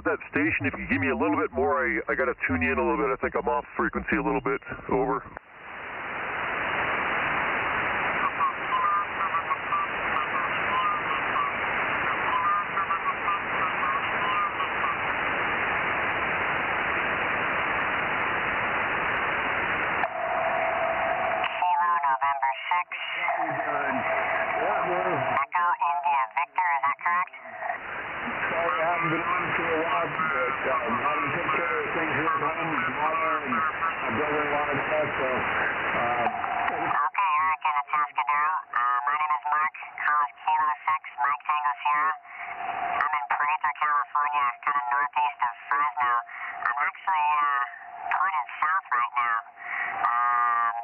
about that station. If you give me a little bit more, I got to tune you in a little bit. I think I'm off frequency a little bit. Over. November 6. Echo India Victor, is that correct? Sorry, I haven't been on for a while, but having to take care of things here at home, mother and my brother-in-law and stuff, so... Okay, Eric in Atascadero. My name is Mark. Calls Kilo 6, Mike Tango Sierra. I'm in Prather, California, kind of northeast of Fresno. I'm actually pointed south right now.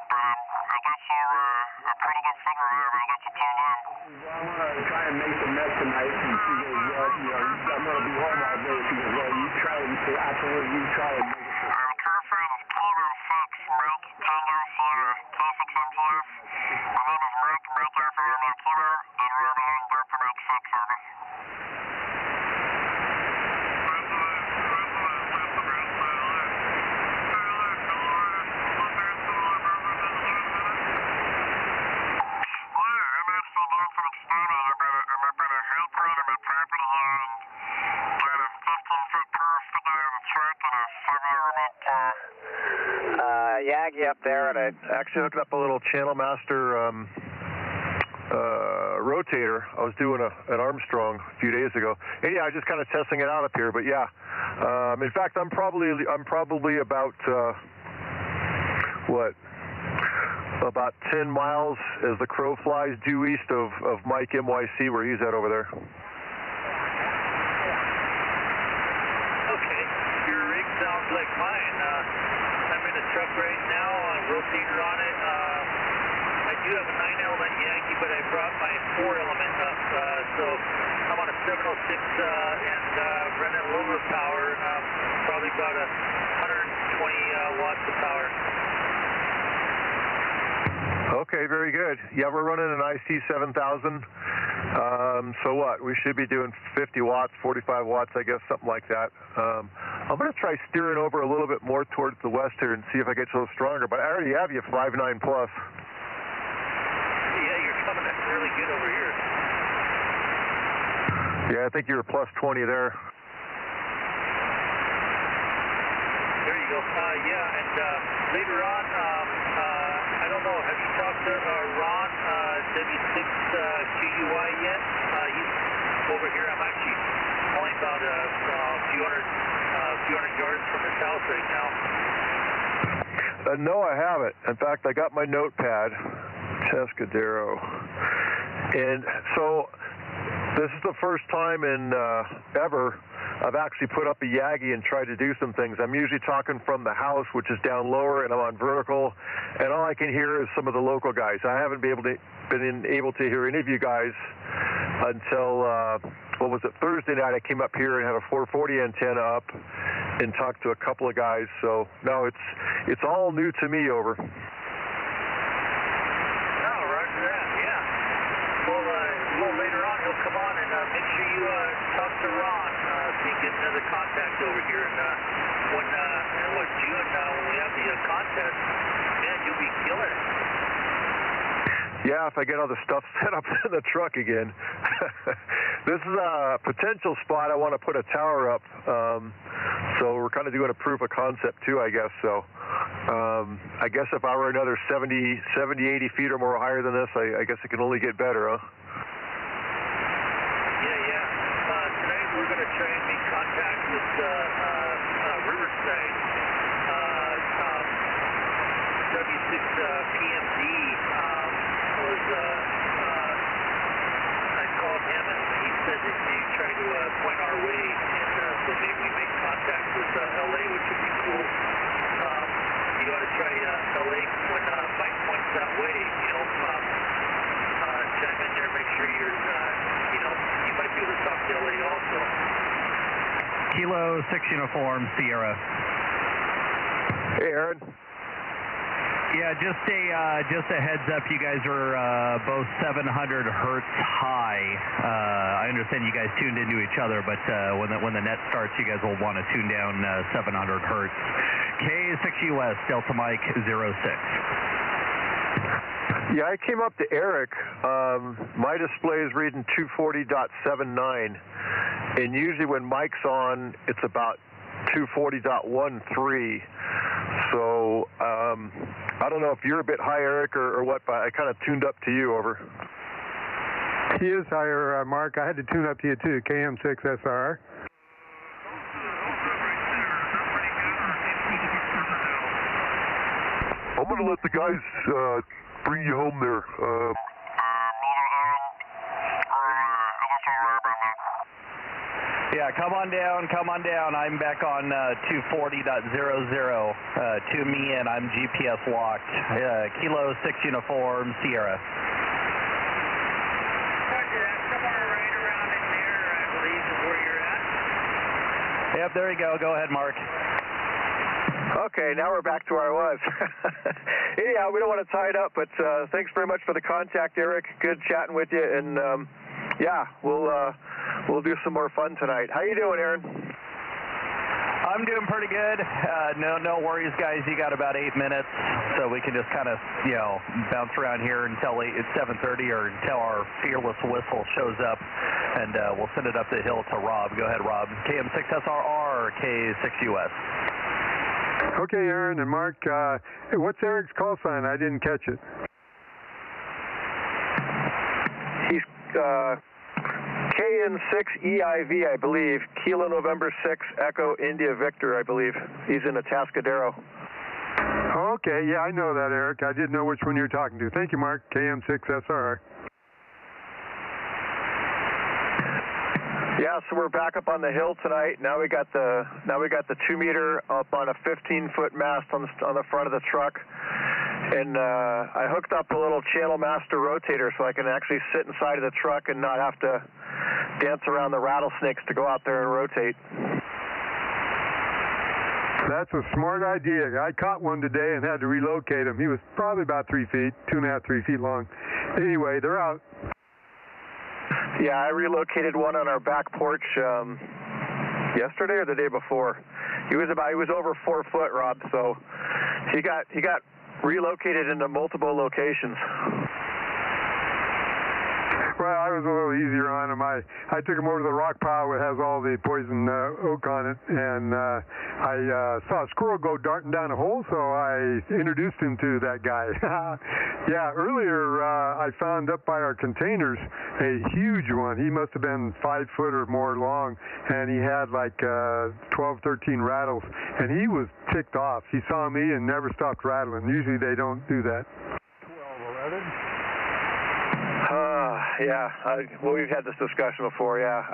But I got you a pretty good signal now. I got you tuned in. Well, I'm going to try and make the net tonight, and she goes, well, you know, I'm going to be home all day. She goes, well, you try and say, absolutely, you try and make it. The call sign is Kilo 6, Mike Tango Sierra, K6 MPS. My name is Mark, Mike Alpha Romeo Kilo, and we're over here in Delta Mike 6, over. Yagi up there, and I actually hooked up a little Channel Master rotator. I was doing an Armstrong a few days ago, and yeah, I was just kind of testing it out up here. But yeah, in fact, I'm probably about about 10 miles as the crow flies due east of Mike NYC, where he's at over there. Okay, your rig sounds like mine. I'm in a truck right now, rotator on it. I do have a 9-element Yankee, but I brought my 4-element up. So I'm on a 706 and running lower power, probably about 120 watts of power. Okay, very good. Yeah, we're running an IC 7000. So what? We should be doing 50 watts, 45 watts, I guess, something like that. I'm going to try steering over a little bit more towards the west here and see if I get a little stronger. But I already have you 5.9 plus. Yeah, you're coming in really good over here. Yeah, I think you were plus 20 there. There you go. Yeah, and later on, I don't know, have you talked to Ron, W6QUI yet? He's over here. I'm actually only about a few hundred yards from his house right now. No, I haven't. In fact, I got my notepad, Atascadero. And so this is the first time in ever I've actually put up a Yagi and tried to do some things. I'm usually talking from the house, which is down lower, and I'm on vertical, and all I can hear is some of the local guys. I haven't been able to hear any of you guys until, what was it, Thursday night. I came up here and had a 440 antenna up and talked to a couple of guys. So, no, it's all new to me, over. Oh, roger that, yeah. Well, later on he'll come on and make sure you talk to Ron so you get another contact over here. And when June, when we have the contest, man, you'll be killing it. Yeah, if I get all the stuff set up in the truck again. This is a potential spot. I want to put a tower up. So we're kind of doing a proof of concept too, I guess. So I guess if I were another 70, 80 feet or more higher than this, I guess it can only get better, huh? Yeah. Tonight we're going to try and make contact with Riverside. W6 PMD was, I called him and he said that he tried to point our way, and so maybe we make contact with LA, which would be cool. You ought to try LA when Mike points that way, chime in there, make sure you're, you might be able to talk to LA also. Kilo 6 Uniform Sierra. Hey, Aaron. Yeah, just a heads up, you guys are both 700 hertz high. I I understand you guys tuned into each other, but when the net starts, you guys will want to tune down 700 hertz. K6US, Delta Mike 06. Yeah, I came up to Eric. My display is reading 240.79, and usually when Mike's on, it's about 240.13. So I don't know if you're a bit high, Eric, or what, but I kind of tuned up to you. Over. He is higher, Mark. I had to tune up to you too, KM6SR. I'm going to let the guys bring you home there. Yeah, come on down. I'm back on 240.00 to me, and I'm GPS locked. Kilo 6 uniform, Sierra. Somewhere right around in there, I believe, is where you're at. Yep, there you go. Go ahead, Mark. Okay, now we're back to where I was. Anyhow, we don't want to tie it up, but thanks very much for the contact, Eric. Good chatting with you, and yeah, we'll do some more fun tonight. How you doing, Aaron? I'm doing pretty good. No worries, guys. You got about 8 minutes, so we can just kind of, bounce around here until it's 7:30 or until our fearless whistle shows up, and we'll send it up the hill to Rob. Go ahead, Rob. KM6SRR, K6US. Okay, Aaron and Mark, what's Eric's call sign? I didn't catch it. He's KN6EIV, I believe. Kilo November 6, Echo India Victor, I believe. He's in Atascadero. Okay, yeah, I know that, Eric. I didn't know which one you were talking to. Thank you, Mark. KM6SR. Yeah, so we're back up on the hill tonight. Now we got the 2 meter up on a 15-foot mast on the front of the truck, and I hooked up a little channel master rotator so I can actually sit inside of the truck and not have to dance around the rattlesnakes to go out there and rotate. That's a smart idea. I caught one today and had to relocate him. He was probably about 3 feet, 2.5, 3 feet long. Anyway, they're out. Yeah, I relocated one on our back porch yesterday or the day before. He was over 4 foot, Rob. So he got relocated into multiple locations. Well, I was a little easier on him. I took him over to the rock pile that has all the poison oak on it, and I saw a squirrel go darting down a hole, so I introduced him to that guy. Yeah, earlier I found up by our containers a huge one. He must have been 5 foot or more long, and he had like 12, 13 rattles, and he was ticked off. He saw me and never stopped rattling. Usually they don't do that. 12, 11? Yeah. Well, we've had this discussion before. Yeah,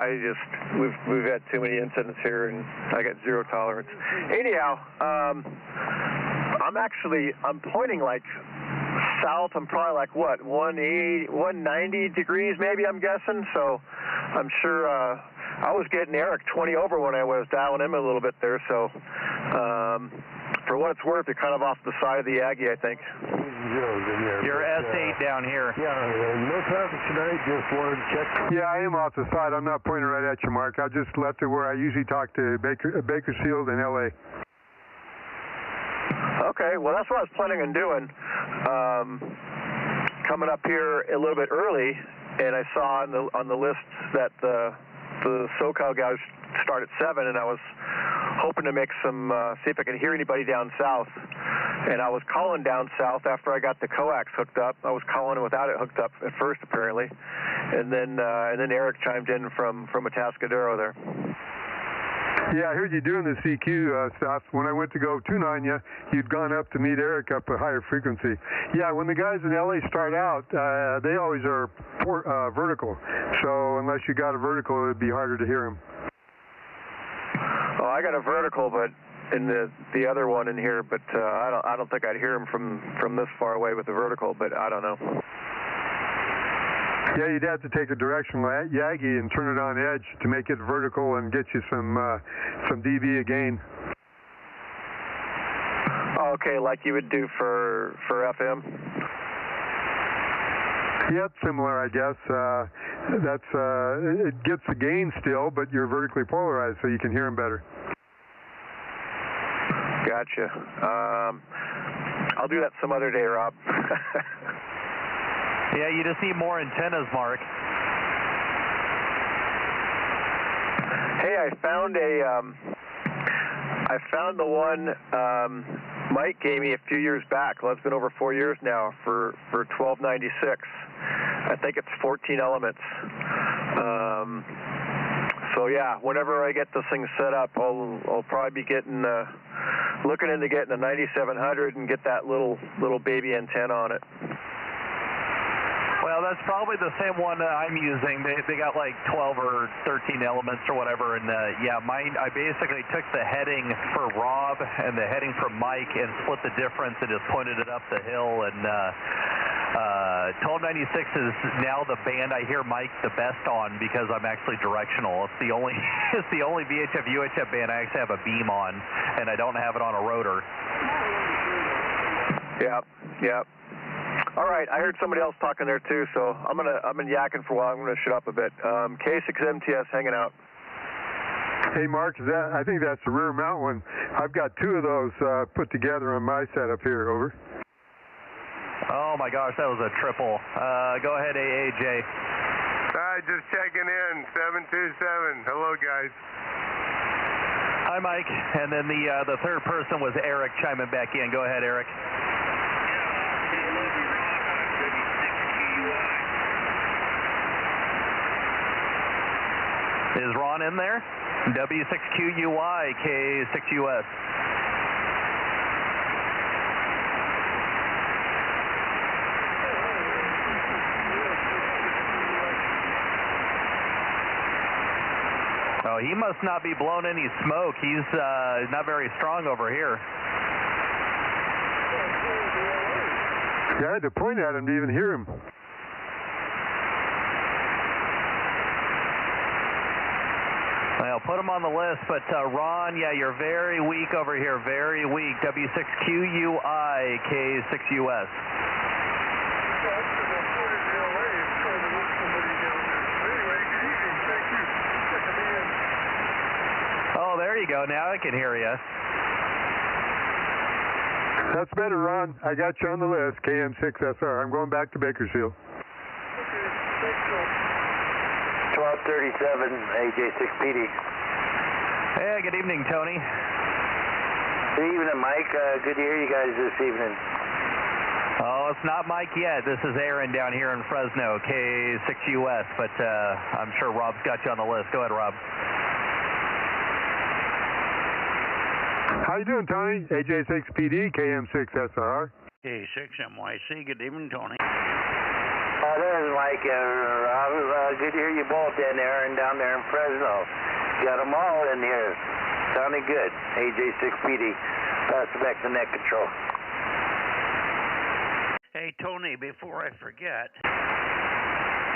we've had too many incidents here, and I got zero tolerance. Anyhow, I'm pointing like south. I'm probably like 180, 190 degrees, maybe. I'm guessing. So, I'm sure I was getting Eric 20 over when I was dialing him a little bit there. So, for what it's worth, you're kind of off the side of the Aggie, I think. You're S8 down here. Yeah, no traffic tonight, just wanted to check. Yeah, I am off the side. I'm not pointing right at you, Mark. I just left it where I usually talk to Bakersfield in L.A. Okay, well, that's what I was planning on doing. Coming up here a little bit early, and I saw on the list that the SoCal guys start at 7, and I was hoping to make see if I could hear anybody down south. And I was calling down south after I got the coax hooked up. I was calling without it hooked up at first, apparently. And then Eric chimed in from Atascadero there. Yeah, I heard you doing the CQ stuff. When I went to go tune on you, you'd gone up to meet Eric up a higher frequency. Yeah, when the guys in LA start out, they always are vertical. So unless you got a vertical, it would be harder to hear them. Oh, I got a vertical, but in the other one in here, but I don't think I'd hear him from this far away with the vertical, but I don't know. Yeah, you'd have to take a directional Yagi and turn it on edge to make it vertical and get you some dB again. Okay, like you would do for FM? yet similar, I guess. It gets the gain still, but you're vertically polarized, so you can hear them better. Gotcha. I'll do that some other day, Rob. Yeah, you just need more antennas, Mark. Hey, I found the one Mike gave me a few years back. Well, it's been over 4 years now for $12.96. I think it's 14 elements. So yeah, whenever I get this thing set up, I'll probably be looking into getting a 9700 and get that little baby antenna on it. Well, that's probably the same one that I'm using. They got like 12 or 13 elements or whatever, and yeah, mine, I basically took the heading for Rob and the heading for Mike and split the difference and just pointed it up the hill, and 1296 is now the band I hear Mike the best on because I'm actually directional. It's the only VHF UHF band I actually have a beam on, and I don't have it on a rotor. Yep. All right, I heard somebody else talking there too, so I've been yakking for a while. I'm gonna shut up a bit. K6MTS hanging out. Hey Mark, I think that's the rear mount one. I've got two of those put together on my setup here. Over. Oh my gosh, that was a triple. Go ahead, AAJ. Hi, just checking in. 727. Hello, guys. Hi, Mike. And then the third person was Eric chiming back in. Go ahead, Eric. Is Ron in there? W6QUI, K6US. Oh, he must not be blowing any smoke. He's not very strong over here. Yeah, I had to point at him to even hear him. Well, put him on the list, but Ron, yeah, you're very weak over here, very weak. W6QUI, K6US. Oh, there you go. Now I can hear you. That's better, Ron. I got you on the list, KM6SR. I'm going back to Bakersfield. 1237, AJ6PD. Hey, good evening, Tony. Good evening, Mike. Good to hear you guys this evening. Oh, it's not Mike yet. This is Aaron down here in Fresno, K6US, but I'm sure Rob's got you on the list. Go ahead, Rob. How you doing, Tony? AJ6PD, KM6SR. K6MYC. Good evening, Tony. There's Mike and Rob. Good to hear you both in there and down there in Fresno. Got them all in here. Sounding good. AJ6PD. Pass it back to net control. Hey, Tony, before I forget,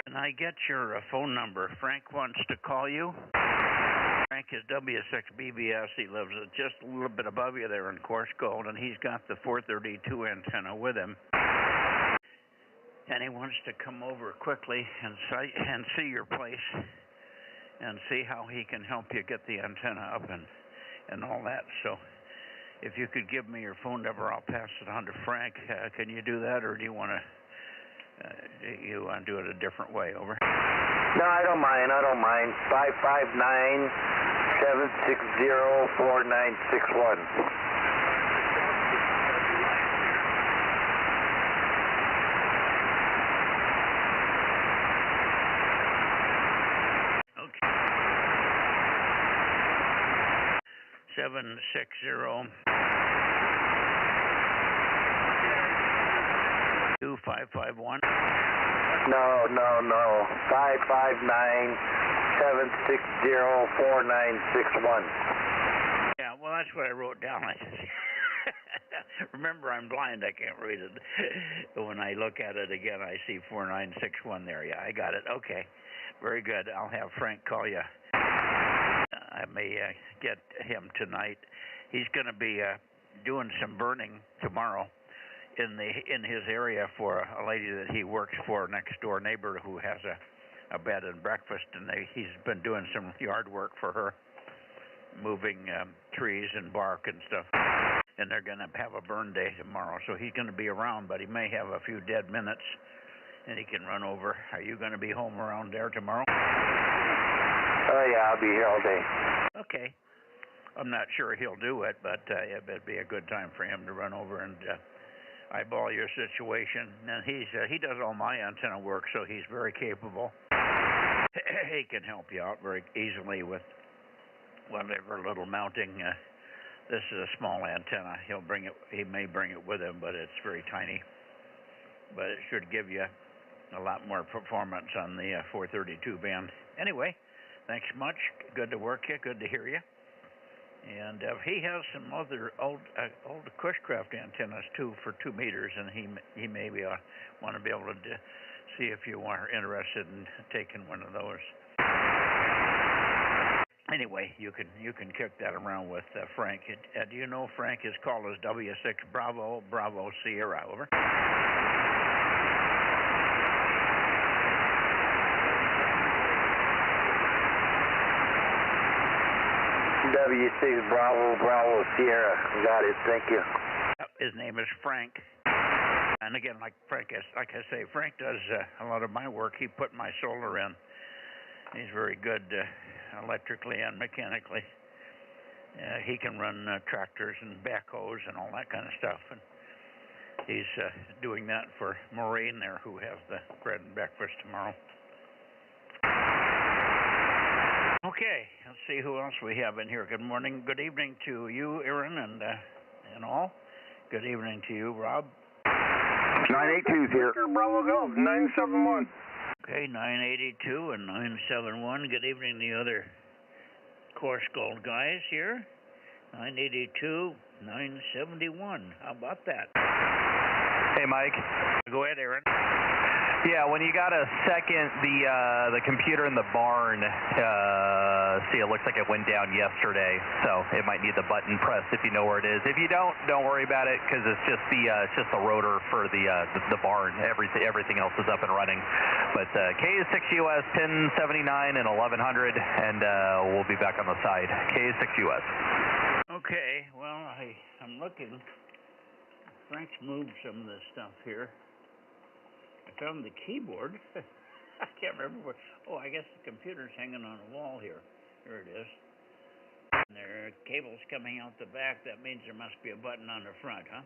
can I get your phone number? Frank wants to call you. Frank is W6BBS. He lives just a little bit above you there in Coarse Gold, and he's got the 432 antenna with him. And he wants to come over quickly and see your place and see how he can help you get the antenna up and all that. So if you could give me your phone number, I'll pass it on to Frank. Can you do that, or do you want to do it a different way? Over. No, I don't mind. 559-760-4961. Okay. 760-2551. No. 559-760-4961. Yeah, well, that's what I wrote down. Remember, I'm blind. I can't read it. When I look at it again, I see 4961 there. Yeah, I got it. Okay. Very good. I'll have Frank call you. I may get him tonight. He's going to be doing some burning tomorrow in his area for a lady that he works for, next door neighbor who has a bed and breakfast, and he's been doing some yard work for her, moving trees and bark and stuff. And they're going to have a burn day tomorrow, so he's going to be around, but he may have a few dead minutes, and he can run over. Are you going to be home around there tomorrow? Oh, yeah, I'll be here all day. Okay. I'm not sure he'll do it, but it'd be a good time for him to run over and eyeball your situation. And he does all my antenna work, so he's very capable. He can help you out very easily with whatever little mounting. This is a small antenna. He may bring it with him, but it's very tiny. But it should give you a lot more performance on the 432 band. Anyway, thanks much. Good to work you. Good to hear you. And he has some other old Cushcraft antennas too for 2 meters, and he maybe want to be able to see if you are interested in taking one of those. Anyway, you can kick that around with Frank. Do you know Frank is called as W6 Bravo Sierra? Over. W6 Bravo Sierra. Got it. Thank you. His name is Frank. And again, like I say, Frank does a lot of my work. He put my solar in. He's very good electrically and mechanically. He can run tractors and backhoes and all that kind of stuff. And he's doing that for Maureen there, who has the bread and breakfast tomorrow. Okay, let's see who else we have in here. Good morning, good evening to you, Aaron, and all. Good evening to you, Rob. 982's here. Bravo Golf, 971. Okay, 982 and 971. Good evening, the other course gold guys here. 982, 971. How about that? Hey, Mike. Go ahead, Aaron. Yeah, when you got a second, the computer in the barn, see, it looks like it went down yesterday, so it might need the button pressed if you know where it is. If you don't worry about it, because it's just the rotor for the barn. Everything else is up and running. But KA6US 1079 and 1100, and we'll be back on the side. KA6US. Okay, well, I'm looking. Frank's moved some of this stuff here. I found the keyboard. I can't remember where. Oh, I guess the computer's hanging on a wall here. Here it is. And there are cables coming out the back. That means there must be a button on the front, huh?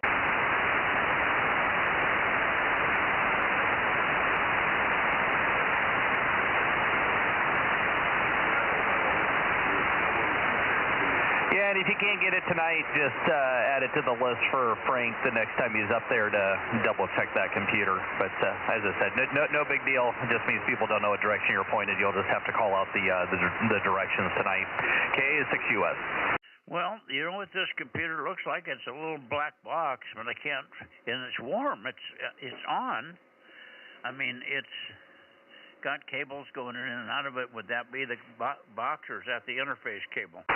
Yeah, and if you can't get it tonight, just add it to the list for Frank the next time he's up there to double check that computer. But as I said, no big deal. It just means people don't know what direction you're pointed. You'll just have to call out the directions tonight. KA6US. Well, you know what this computer looks like? It's a little black box, but I can't. And it's warm. It's on. I mean, it's got cables going in and out of it. Would that be the box, or is that the interface cable?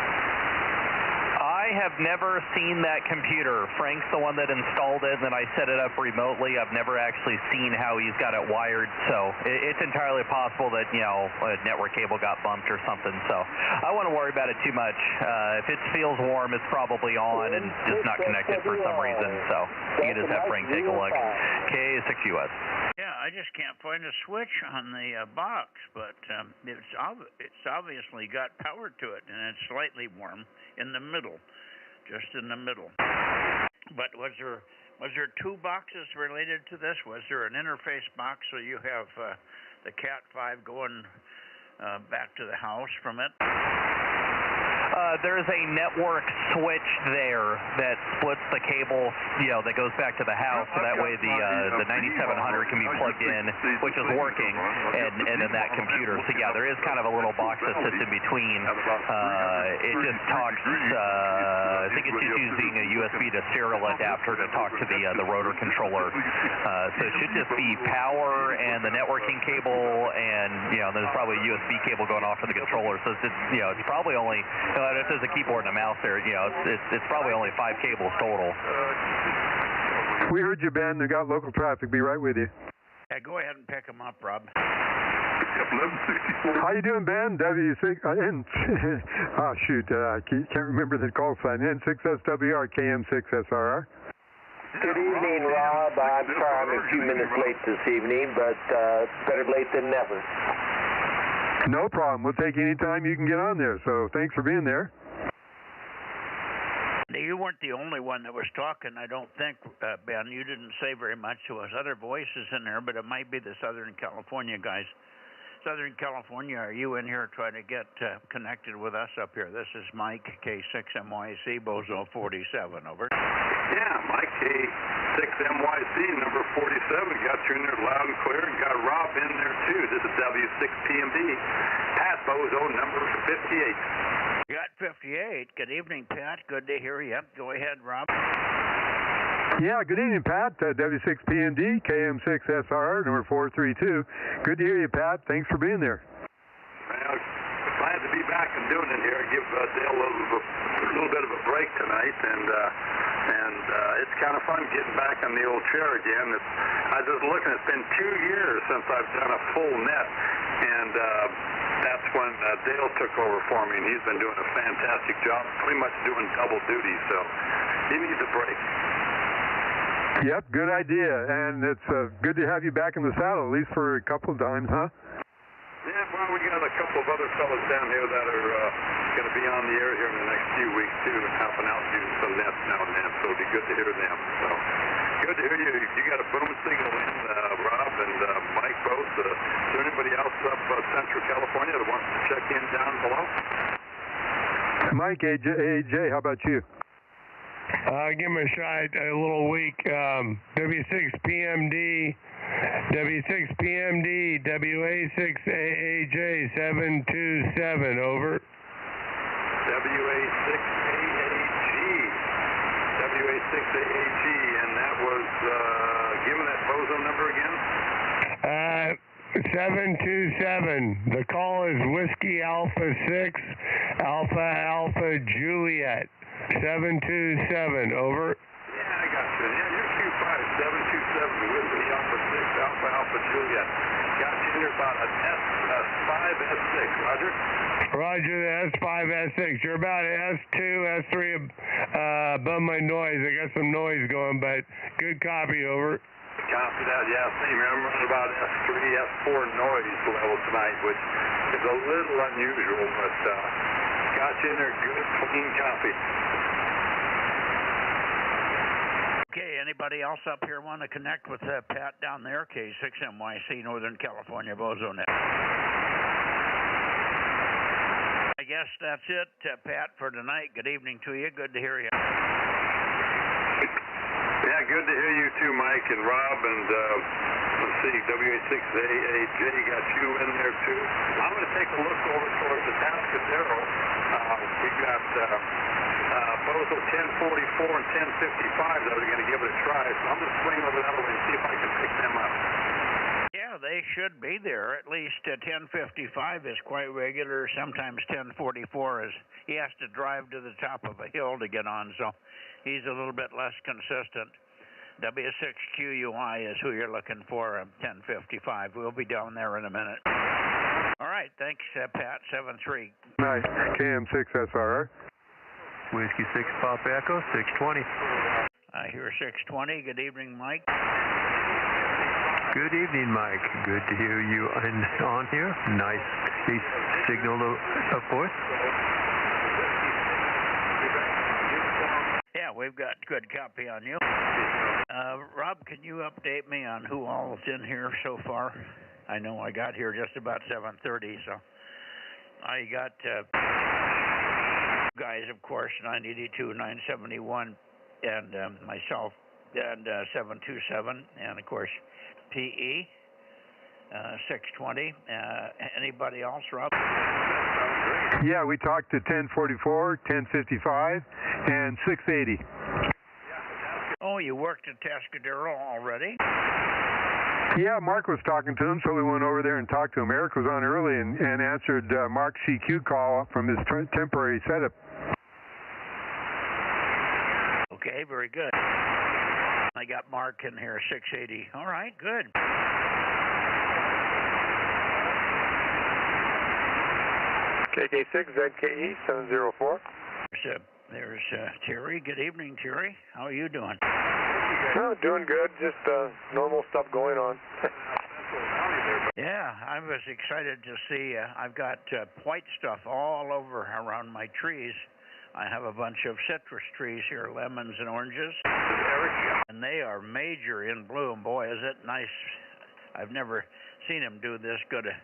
I have never seen that computer. Frank's the one that installed it, and then I set it up remotely. I've never actually seen how he's got it wired, so it's entirely possible that, a network cable got bumped or something, so I wouldn't worry about it too much. If it feels warm, it's probably on and just not connected for some reason, so you can just have Frank take a look. KA6US. Yeah, I just can't find a switch on the box, but it's obviously got power to it, and it's slightly warm in the middle, just in the middle. But was there two boxes related to this? Was there an interface box so you have the Cat5 going back to the house from it? There's a network switch there that splits the cable, that goes back to the house, so that way the 9700 can be plugged in, which is working, and then that computer. So yeah, there is kind of a little box that sits in between. It just talks. I think it's just using a USB to serial adapter to talk to the rotor controller. So it should just be power and the networking cable, and there's probably a USB cable going off for the controller. So it's probably only. If there's a keyboard and a mouse there, it's probably only 5 cables total. We heard you, Ben. They got local traffic. Be right with you. Yeah, go ahead and pick them up, Rob. Yep, 1164. How you doing, Ben? W6. Oh, shoot. I can't remember the call sign. N6SWR, KM6SRR. Good evening, Rob. I'm sorry I'm a few minutes late this evening, but better late than never. No problem. We'll take any time you can get on there. So thanks for being there. Now, you weren't the only one that was talking, I don't think, Ben. You didn't say very much. There was other voices in there, but it might be the Southern California guys. Southern California, are you in here trying to get connected with us up here? This is Mike, K6MYC, Bozo 47, over. Yeah, Mike, K6MYC, number 47. Got you in there loud and clear, and got Rob in there, too. This is W6PMD, Pat Bozo, number 58. Got 58. Good evening, Pat. Good to hear you. Go ahead, Rob. Yeah, good evening, Pat. W6PMD, KM6SR, number 432. Good to hear you, Pat. Thanks for being there. Well, glad to be back and doing it here. Give Dale a little bit of a break tonight, and it's kind of fun getting back on the old chair again. I was just looking. It's been 2 years since I've done a full net, and that's when Dale took over for me, and he's been doing a fantastic job, pretty much doing double duty. So he needs a break. Yep, good idea, and it's good to have you back in the saddle, at least for a couple of times, huh? Yeah, well, we got a couple of other fellas down here that are going to be on the air here in the next few weeks, too, and helping out doing some nets now and then, so it'll be good to hear them. So, good to hear you. You got a boom signal in, Rob and Mike both. Is there anybody else up Central California that wants to check in down below? Mike, AJ, how about you? Give him a shot, a little weak. W6PMD, WA6AAJ 727, over. WA6AAG, and that was, give me that bozo number again. 727. The call is Whiskey Alpha 6, Alpha Alpha Juliet. 727, over. Yeah, I got you. Yeah, you're Q5727 with the Alpha 6, Alpha Alpha Juliet. Got you in there about an S5, S6, Roger? Roger, the S5, S6. You're about S2, S3 above my noise. I got some noise going, but good copy, over. Copy that, yeah, same here. I'm running about S3, S4 noise level tonight, which is a little unusual, but got you in there good, clean copy. Okay, anybody else up here want to connect with Pat down there? K6MYC, Northern California, Bozo Net. I guess that's it, Pat, for tonight. Good evening to you. Good to hear you. Yeah, good to hear you too, Mike and Rob, and let's see, WA6AAJ got you in there too. I'm going to take a look over towards the Tascadero. We got Bozo 1044 and 1055 that are going to give it a try, so I'm going to swing over that way and see if I can pick them up. Yeah, they should be there. At least 1055 is quite regular. Sometimes 1044 is, he has to drive to the top of a hill to get on, so he's a little bit less consistent. W6QUI is who you're looking for, 1055. We'll be down there in a minute. All right, thanks, Pat, 7-3. Nice, KM6SR. Whiskey 6 Pop Echo, 620. I hear 620. Good evening, Mike. Good evening, Mike. Good to hear you on here. Nice signal, of course. Yeah, we've got good copy on you. Rob, can you update me on who all is in here so far? I know I got here just about 7:30, so I got guys, of course, 982, 971, and myself, and 727, and of course PE 620. Anybody else, Rob? Yeah, we talked to 1044, 1055, and 680. Oh, you worked at Tascadero already? Yeah, Mark was talking to him, so we went over there and talked to him. Eric was on early and answered Mark's CQ call from his temporary setup. Okay, very good. I got Mark in here, 680. All right, good. KK6 ZKE 704. There's Terry. Good evening, Terry. How are you doing? Oh, doing good. Just normal stuff going on. Yeah, I was excited to see. I've got white stuff all over around my trees. I have a bunch of citrus trees here, lemons and oranges, and they are major in bloom. Boy, is it nice. I've never seen them do this good at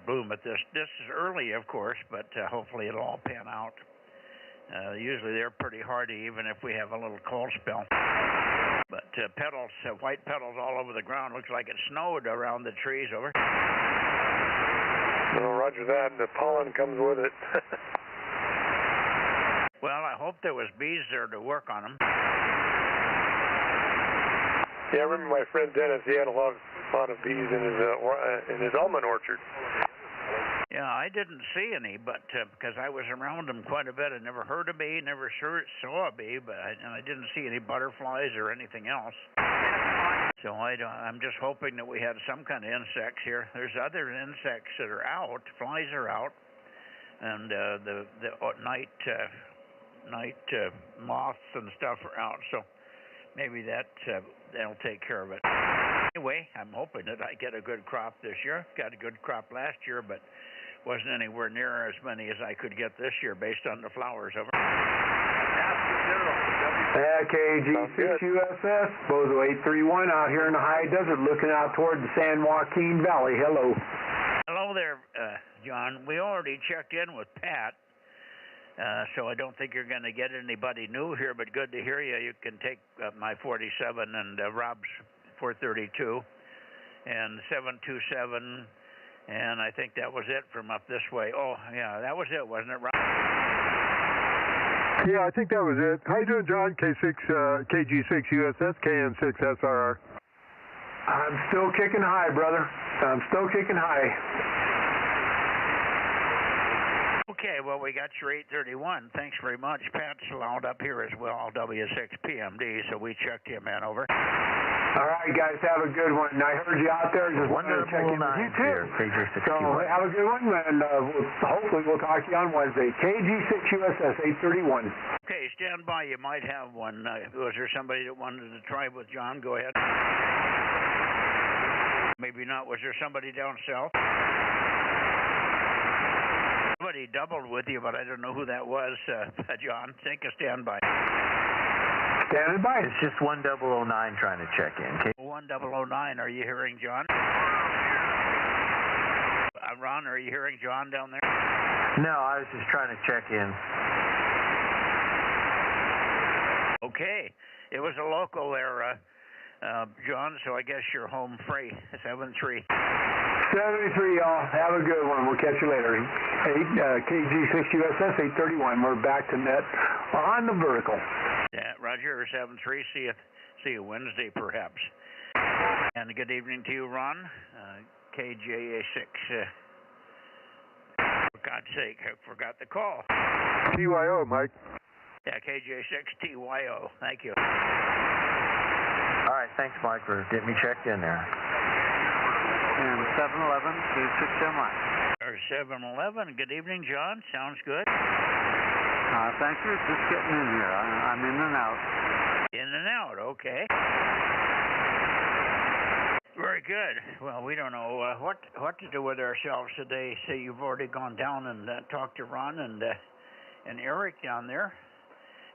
bloom at this. This is early, of course, but hopefully it'll all pan out. Usually they're pretty hardy, even if we have a little cold spell. But petals, white petals all over the ground. Looks like it snowed around the trees over. Well, roger that. The pollen comes with it. Well, I hope there was bees there to work on them. Yeah, I remember my friend Dennis. He had a lot of bees in his almond orchard. Yeah, I didn't see any, but because I was around them quite a bit, I never heard a bee, never saw a bee, and I didn't see any butterflies or anything else. So I'm just hoping that we had some kind of insects here. There's other insects that are out. Flies are out, and the night moths and stuff are out. So maybe that'll take care of it. Anyway, I'm hoping that I get a good crop this year. Got a good crop last year, but wasn't anywhere near as many as I could get this year based on the flowers over. KG6 USS, Bozo 831 out here in the high desert looking out toward the San Joaquin Valley. Hello. Hello there, John. We already checked in with Pat, so I don't think you're going to get anybody new here, but good to hear you. You can take my 47 and Rob's 432 and 727. And I think that was it from up this way. Oh, yeah, that was it, wasn't it, Rob? Yeah, I think that was it. How you doing, John? KG6 USS, KN6 SRR. I'm still kicking high, brother. I'm still kicking high. Okay, well, we got your 831. Thanks very much. Pat's allowed up here as well, W6PMD, so we checked him in over. All right, guys, have a good one. I heard you out there. Just wanted to check in with you, too. So have a good one, and hopefully we'll talk to you on Wednesday. KG6 USS 831. Okay, stand by. You might have one. Was there somebody that wanted to try with John? Go ahead. Maybe not. Was there somebody down south? Somebody doubled with you, but I don't know who that was, John. Take a standby. Standing by. It's just 1009 trying to check in. 1009. Are you hearing John? Ron, are you hearing John down there? No, I was just trying to check in. Okay. It was a local there, John, so I guess you're home free. 73. 73, y'all. Have a good one. We'll catch you later. KG6 USS 831. We're back to net on the vertical. Yeah, Roger, 73. See you Wednesday, perhaps. And good evening to you, Ron. KJ6. For God's sake, I forgot the call. TYO, Mike. Yeah, KJ6 TYO. Thank you. All right, thanks, Mike, for getting me checked in there. And 711 to 6MI. Or 711. Good evening, John. Sounds good. Thank you. Just getting in here. I'm in and out. In and out. Okay. Very good. Well, we don't know what to do with ourselves today. Say you've already gone down and talked to Ron and Eric down there.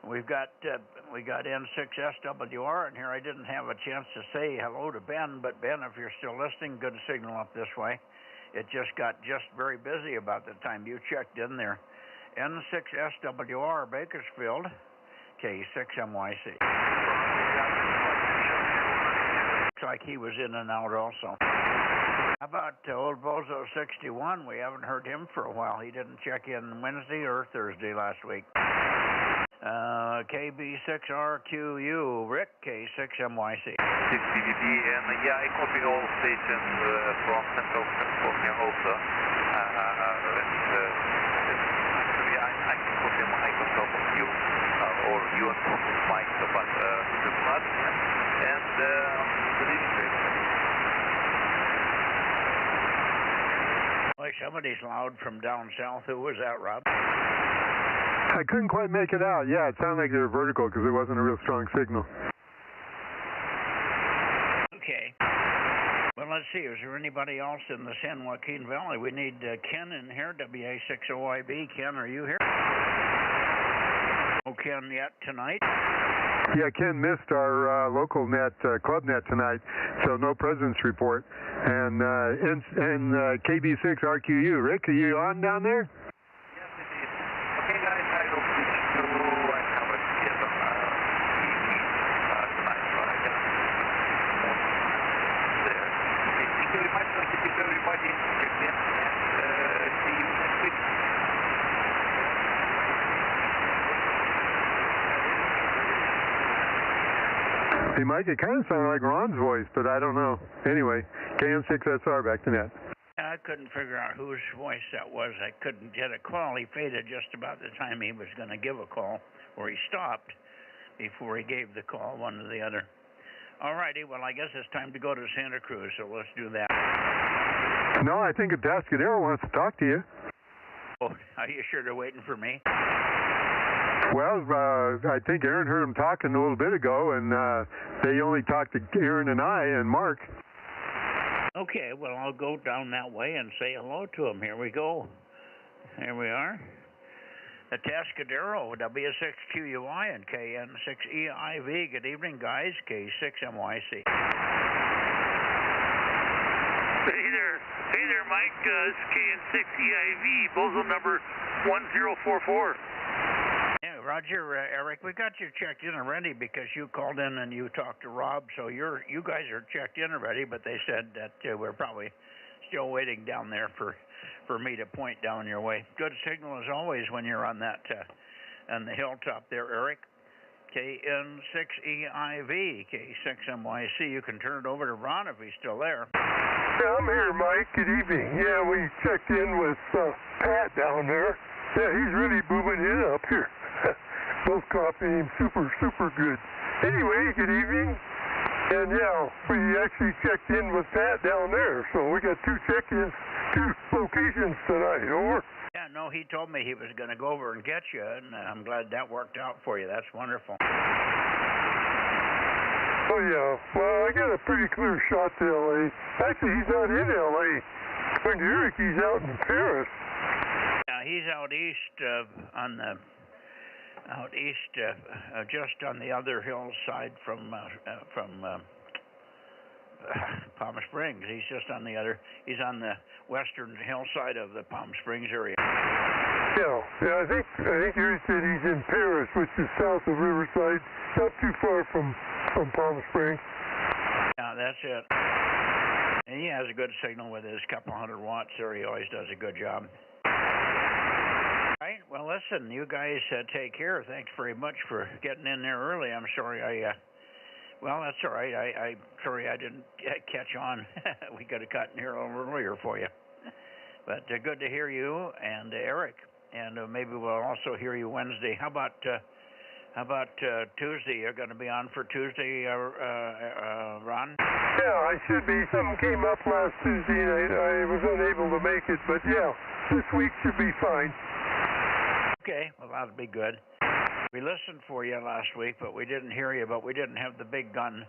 We got N6SWR in here. I didn't have a chance to say hello to Ben, but Ben, if you're still listening, good signal up this way. It just got very busy about the time you checked in there. N6SWR Bakersfield, K6MYC. Looks like he was in and out also. How about old Bozo 61? We haven't heard him for a while. He didn't check in Wednesday or Thursday last week. KB6RQU, Rick, K6MYC. 6 BBB, and yeah, I copy all stations from Central California also. Actually, I can copy myself of you, or you and Mike, but somebody's loud from down south. Who was that, Rob? I couldn't quite make it out. Yeah, it sounded like they were vertical because it wasn't a real strong signal. Okay. Well, let's see. Is there anybody else in the San Joaquin Valley? We need Ken in here, WA60IB. Ken, are you here? No Ken yet tonight? Yeah, Ken missed our local net, club net tonight, so no president's report. And KB6RQU. Rick, are you on down there? Yes, it is. Okay, guys, I don't know how much to give them tonight, but I got there. Okay, thank you very much. I'll keep everybody checked in, and see you next week. Hey, Mike, it kind of sounded like Ron's voice, but I don't know. Anyway, KM6SR, back to net. I couldn't figure out whose voice that was. I couldn't get a call. He faded just about the time he was going to give a call, or he stopped before he gave the call, one or the other. All righty, well, I guess it's time to go to Santa Cruz, so let's do that. No, I think Atascadero wants to talk to you. Oh, are you sure they're waiting for me? Well, I think Aaron heard him talking a little bit ago, and they only talked to Aaron and I and Mark. Okay, well, I'll go down that way and say hello to him. Here we go. Here we are. Atascadero, W6QUI and KN6EIV. Good evening, guys. K6MYC. Hey there, Mike. It's KN6EIV, Bozo number 1044. Yeah, Roger, Eric, we got you checked in already because you called in and you talked to Rob, so you guys are checked in already, but they said that we're probably still waiting down there for me to point down your way. Good signal as always when you're on that on the hilltop there, Eric. KN6EIV, K6MYC. You can turn it over to Ron if he's still there. Yeah, I'm here, Mike. Good evening. Yeah, we checked in with Pat down there. Yeah, he's really moving it up here. Both copy him super good. Anyway, good evening. And yeah, we actually checked in with Pat down there. So we got two check-ins, two locations tonight. Over. Yeah, no, he told me he was going to go over and get you, and I'm glad that worked out for you. That's wonderful. Oh, yeah. Well, I got a pretty clear shot to L.A. Actually, he's not in L.A. When Eric, he's out in Paris. Yeah, he's out east just on the other hillside from Palm Springs. He's just on the other. He's on the western hillside of the Palm Springs area. Yeah. I think Eric said he's in Paris, which is south of Riverside, not too far from Palm Springs. Yeah, that's it. And he has a good signal with his couple hundred watts there. He always does a good job. All right. Well, listen, you guys take care. Thanks very much for getting in there early. I'm sorry well, that's all right. I'm sorry I didn't catch on. We could have gotten here a little earlier for you. But good to hear you and Eric. And maybe we'll also hear you Wednesday. How about Tuesday? You're going to be on for Tuesday, Ron? Yeah, I should be. Something came up last Tuesday night. I was unable to make it, but yeah, this week should be fine. Okay, well, that'll be good. We listened for you last week, but we didn't hear you, but we didn't have the big gun.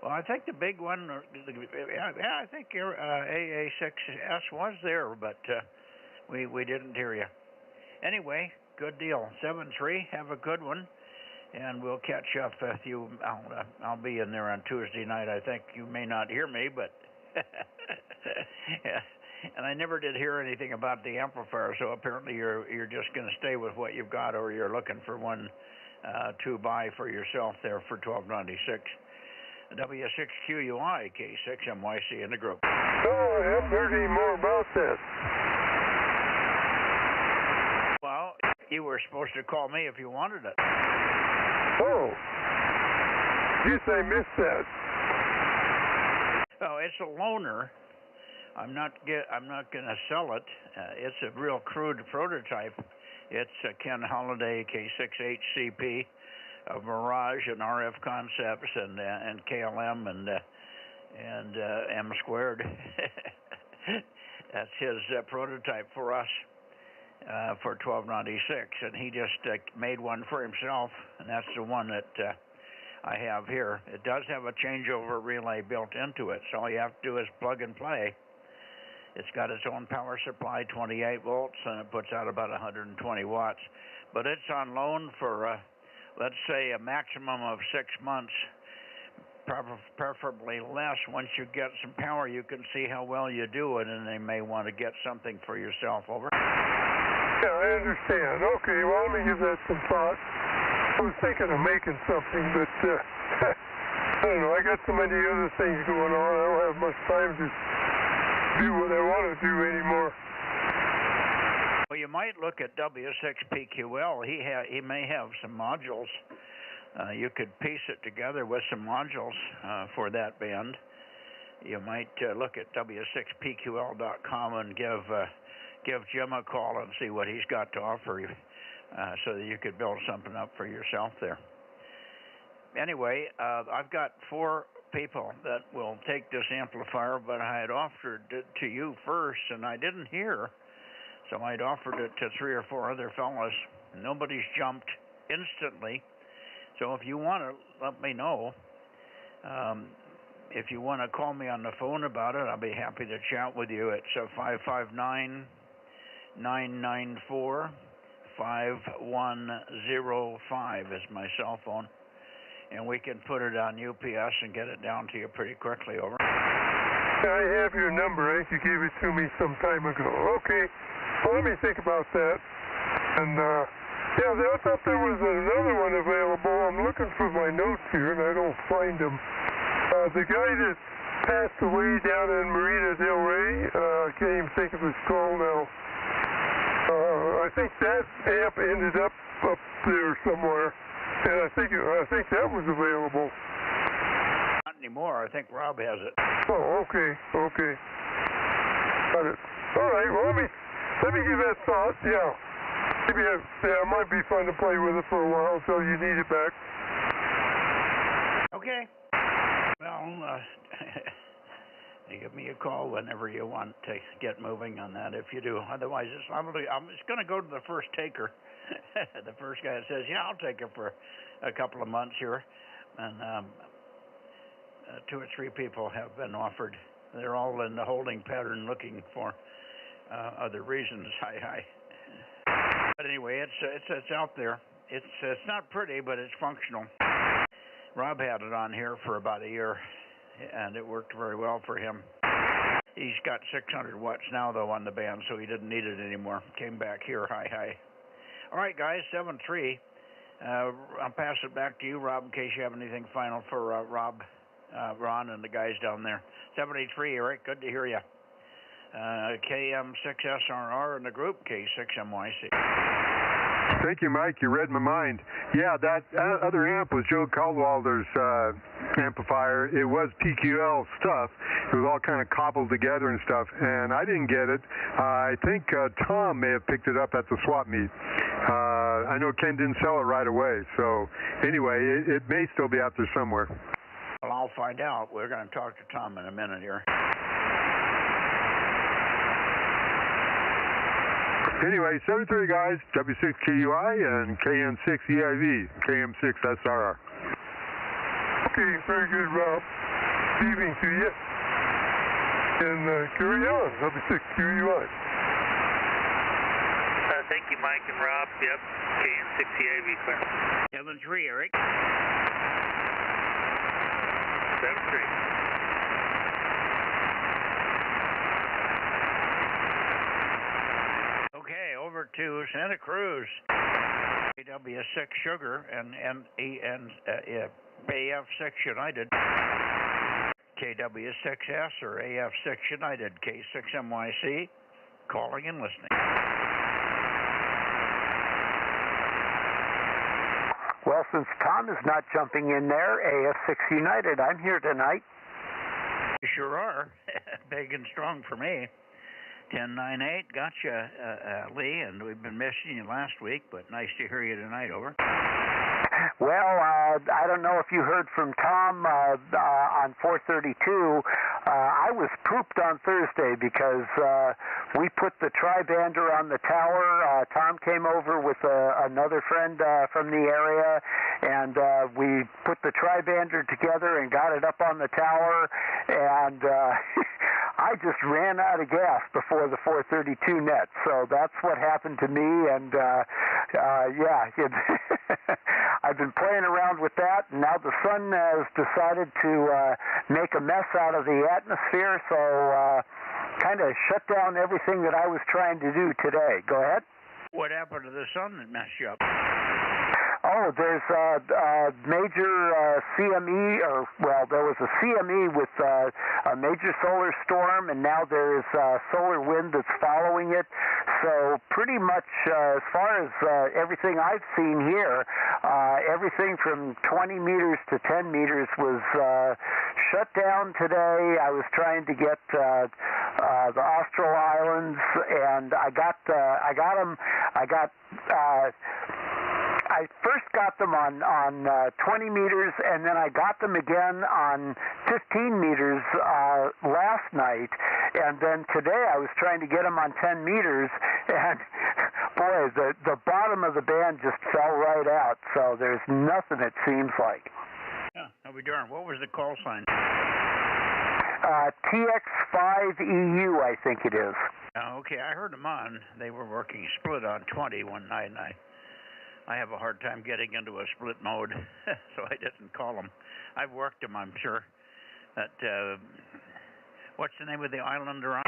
Well, I think the big one, I think AA6S was there, but we didn't hear you. Anyway, good deal. 7-3, have a good one, and we'll catch up with you. I'll be in there on Tuesday night. I think you may not hear me, but yeah. And I never did hear anything about the amplifier, so apparently you're just going to stay with what you've got, or you're looking for one to buy for yourself there for $12.96. W6QUI, K6MYC in the group. Oh, I haven't heard any more about that. Well, you were supposed to call me if you wanted it. Oh, guess I missed that. Oh, it's a loaner. I'm not going to sell it. It's a real crude prototype. It's a Ken Holiday K6HCP of Mirage and RF Concepts and KLM and M squared. That's his prototype for us for 1296, and he just made one for himself, and that's the one that I have here. It does have a changeover relay built into it, so all you have to do is plug and play. It's got its own power supply, 28 volts, and it puts out about 120 watts. But it's on loan for, let's say, a maximum of 6 months, preferably less. Once you get some power, you can see how well you do it, and they may want to get something for yourself. Over. Yeah, I understand. Okay, well, let me give that some thought. I was thinking of making something, but I don't know. I got so many other things going on. I don't have much time to do what I want to do anymore. Well, you might look at W6PQL. He may have some modules. You could piece it together with some modules for that band. You might look at W6PQL.com and give Jim a call and see what he's got to offer you, so that you could build something up for yourself there. Anyway, I've got 4 people that will take this amplifier, but I had offered it to you first, and I didn't hear, so I'd offered it to 3 or 4 other fellas. Nobody's jumped instantly, so if you want to let me know, if you want to call me on the phone about it, I'll be happy to chat with you. It's 559-994-5105 is my cell phone. And we can put it on UPS and get it down to you pretty quickly. Over. I have your number. I think you gave it to me some time ago. Okay. Well, let me think about that. And, yeah, I thought there was another one available. I'm looking for my notes here, and I don't find them. The guy that passed away down in Marina del Rey, I can't even think of his call now. I think that amp ended up there somewhere. And I think that was available. Not anymore. I think Rob has it. Oh, okay. Got it. All right. Well, let me give that thought. Yeah. Maybe it might be fun to play with it for a while until you need it back. Okay. Well, you give me a call whenever you want to get moving on that. If you do, otherwise, I'm just going to go to the first taker. The first guy that says, yeah, I'll take it for a couple of months here. And 2 or 3 people have been offered. They're all in the holding pattern looking for other reasons. But anyway, it's out there. It's not pretty, but it's functional. Rob had it on here for about a year, and it worked very well for him. He's got 600 watts now, though, on the band, so he didn't need it anymore. Came back here, All right, guys, 7-3. I'll pass it back to you, Rob, in case you have anything final for Rob, Ron, and the guys down there. 783, Eric, good to hear you. KM6SRR in the group, K6MYC. Thank you, Mike. You read my mind. Yeah, that other amp was Joe Caldwell's amplifier. It was PQL stuff. It was all kind of cobbled together and stuff, and I didn't get it. I think Tom may have picked it up at the swap meet. I know Ken didn't sell it right away, so anyway, it may still be out there somewhere. Well, I'll find out. We're going to talk to Tom in a minute here. Anyway, 730 guys, W6KUI and KM6EIV, KM6SRR. Okay, very good, Rob. Good evening to you. And carry on, W6QUI. Thank you, Mike and Rob. Yep, KM6EIV, clear. 7-3, Eric. 7-3. Okay, over to Santa Cruz. AW6 Sugar and AF6 United. KW6S or AF6 United, K6MYC, calling and listening. Well, since Tom is not jumping in there, AF6 United, I'm here tonight. You sure are. Big and strong for me. 1098, gotcha, Lee, and we've been missing you last week, but nice to hear you tonight, over. Well, I don't know if you heard from Tom on 432. I was pooped on Thursday because we put the tri-bander on the tower. Tom came over with another friend from the area, and we put the tri-bander together and got it up on the tower, and I just ran out of gas before the 432 net. So that's what happened to me, and I've been playing around with that, and now the sun has decided to make a mess out of the atmosphere, so kind of shut down everything that I was trying to do today. Go ahead. What happened to the sun that messed you up? Oh, there's a major CME, there was a CME with a major solar storm, and now there's solar wind that's following it. So pretty much as far as everything I've seen here, everything from 20 meters to 10 meters was shut down today. I was trying to get the Austral Islands, and I got them. I first got them on 20 meters, and then I got them again on 15 meters last night, and then today I was trying to get them on 10 meters, and boy, the bottom of the band just fell right out, so there's nothing, it seems like. Yeah, I'll be darned. What was the call sign? TX5EU, I think it is. Okay, I heard them on. They were working split on 20 one night, and I have a hard time getting into a split mode, so I didn't call them. I've worked them, I'm sure. But what's the name of the island they're on?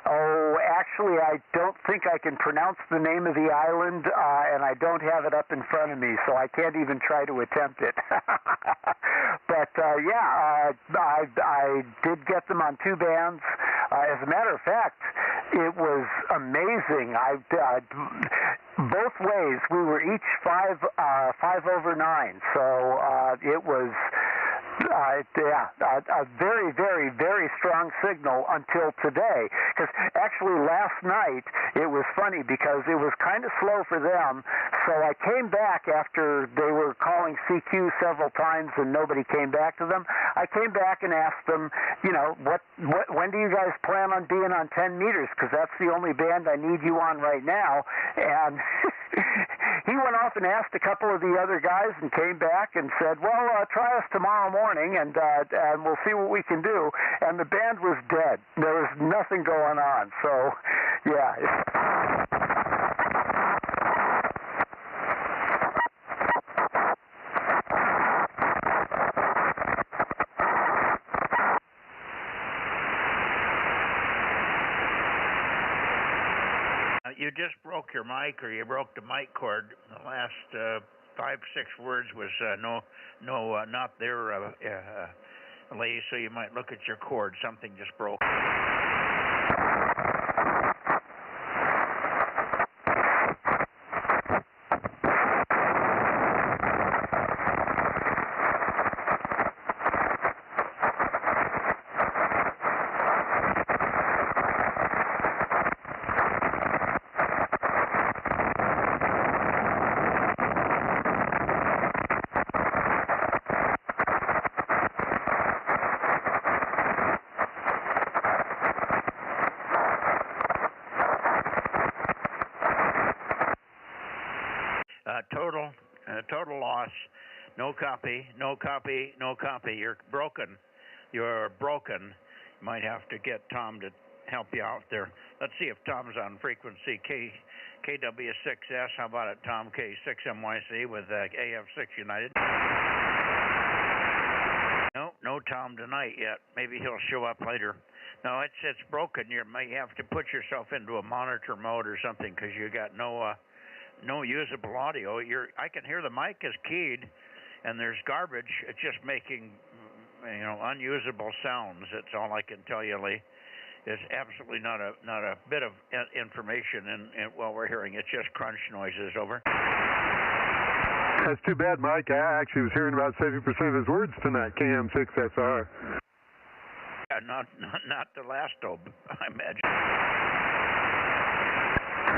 Oh, actually, I don't think I can pronounce the name of the island, and I don't have it up in front of me, so I can't even try to attempt it. But, I did get them on 2 bands. As a matter of fact, it was amazing. Both ways, we were each 5/9, so it was a very, very, very strong signal until today. Because actually last night it was funny because it was kind of slow for them. So I came back after they were calling CQ several times and nobody came back to them. I came back and asked them, when do you guys plan on being on 10 meters? Because that's the only band I need you on right now. And he went off and asked a couple of the other guys and came back and said, well, try us tomorrow morning and we'll see what we can do. And the band was dead. There was nothing going on. So, yeah. You just broke your mic, or you broke the mic cord. The last 5-6 words was not there, Lee, so you might look at your cord. Something just broke. Total loss. No copy. You're broken. You might have to get Tom to help you out there. Let's see if Tom's on frequency KW6S. How about it, Tom? K6MYC with AF6 United. No Tom tonight yet. Maybe he'll show up later. No, it's broken. You may have to put yourself into a monitor mode or something because you got no usable audio. I can hear the mic is keyed, and there's garbage. It's just making, unusable sounds. That's all I can tell you, Lee. There's absolutely not a bit of information in what we're hearing. It's just crunch noises. Over. That's too bad, Mike. I actually was hearing about 70% of his words tonight. KM6SR. Yeah, not the last I imagine.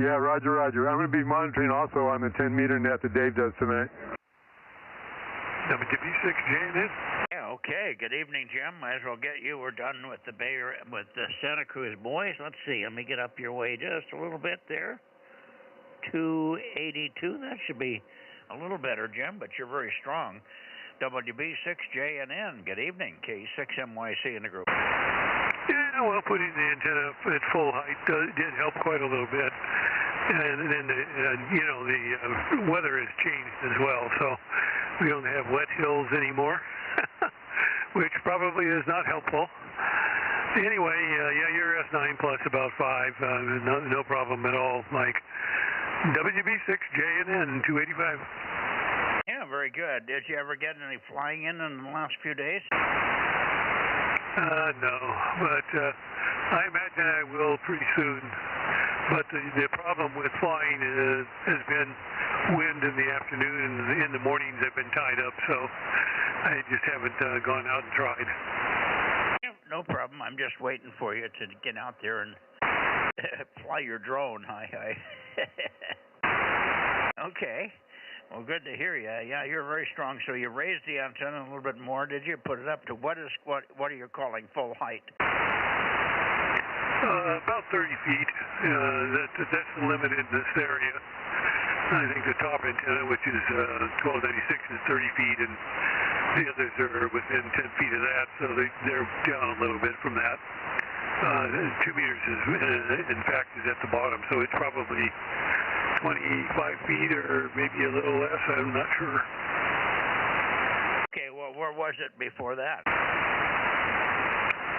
Yeah, Roger. I'm going to be monitoring also on the 10-meter net that Dave does tonight. WB6 Jan in? Yeah, Okay. Good evening, Jim. Might as well get you. We're done with the with the Santa Cruz boys. Let's see. Let me get up your way just a little bit there. 282. That should be a little better, Jim, but you're very strong. WB6JNN. Good evening. K6MYC in the group. Yeah, well, putting the antenna at full height did help quite a little bit. And then, the weather has changed as well, so we don't have wet hills anymore, which probably is not helpful. Anyway, yeah, you're S9 plus about 5, no problem at all, Mike. WB6JNN 285. Yeah, very good. Did you ever get any flying in the last few days? No, but I imagine I will pretty soon. But the problem with flying has been wind in the afternoon, and in the mornings I've been tied up, so I just haven't gone out and tried. Yeah, no problem. I'm just waiting for you to get out there and fly your drone. Hi. Okay. Well, good to hear you. Yeah, you're very strong. So you raised the antenna a little bit more, did you? Put it up to what are you calling full height? About 30 feet. That's the limit in this area. I think the top antenna, which is 1296, is 30 feet, and the others are within 10 feet of that, so they're down a little bit from that. 2 meters in fact, is at the bottom, so it's probably 25 feet or maybe a little less. I'm not sure. Okay, well, where was it before that?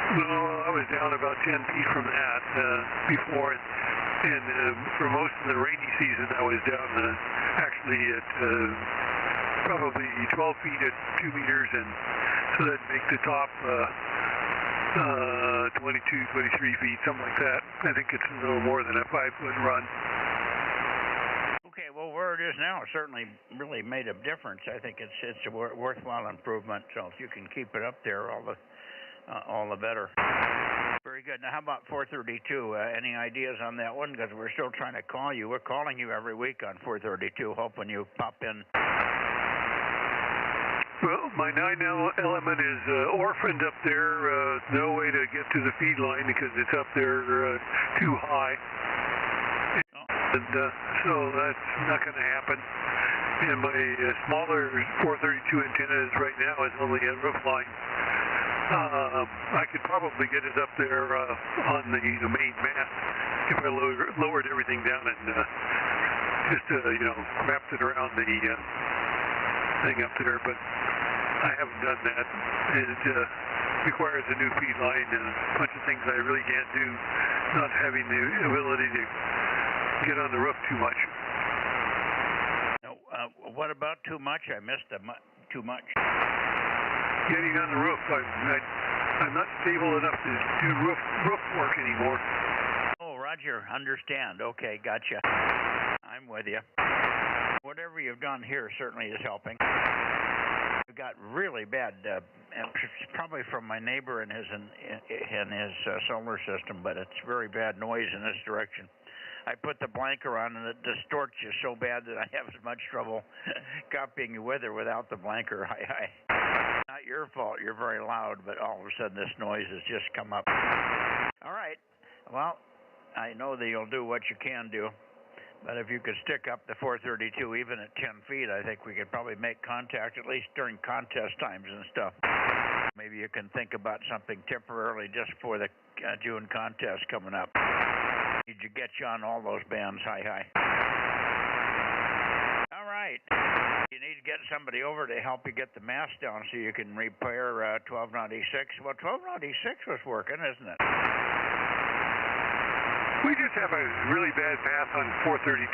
Well, I was down about 10 feet from that before, and for most of the rainy season, I was down actually at probably 12 feet at 2 meters, and so that'd make the top 22, 23 feet, something like that. I think it's a little more than a 5-foot run. Okay, well, where it is now certainly really made a difference. I think it's a worthwhile improvement. So if you can keep it up there, all the better. Very good. Now, how about 432? Any ideas on that one? Because we're still trying to call you. We're calling you every week on 432, hoping you pop in. Well, my 9 element is orphaned up there. No way to get to the feed line because it's up there too high. And so that's not going to happen. And my smaller 432 antenna is right now is only at roof line. I could probably get it up there on the main mast if I lowered everything down and just wrapped it around the thing up there, but I haven't done that. It requires a new feed line and a bunch of things I really can't do, not having the ability to get on the roof too much. No, what about too much? I missed too much. Getting on the roof, I'm not stable enough to do roof work anymore. Oh, Roger, understand. Okay, gotcha. I'm with you. Whatever you've done here certainly is helping. I've got really bad, probably from my neighbor and his solar system, but it's very bad noise in this direction. I put the blanker on and it distorts you so bad that I have as much trouble copying you with or without the blanker. Not your fault, you're very loud, but all of a sudden this noise has just come up. All right, well, I know that you'll do what you can do, but if you could stick up the 432 even at 10 feet, I think we could probably make contact at least during contest times and stuff. Maybe you can think about something temporarily just for the June contest coming up. Need to get you on all those bands. Hi. All right. You need to get somebody over to help you get the mast down so you can repair 1296. Well, 1296 was working, isn't it? We just have a really bad path on 432.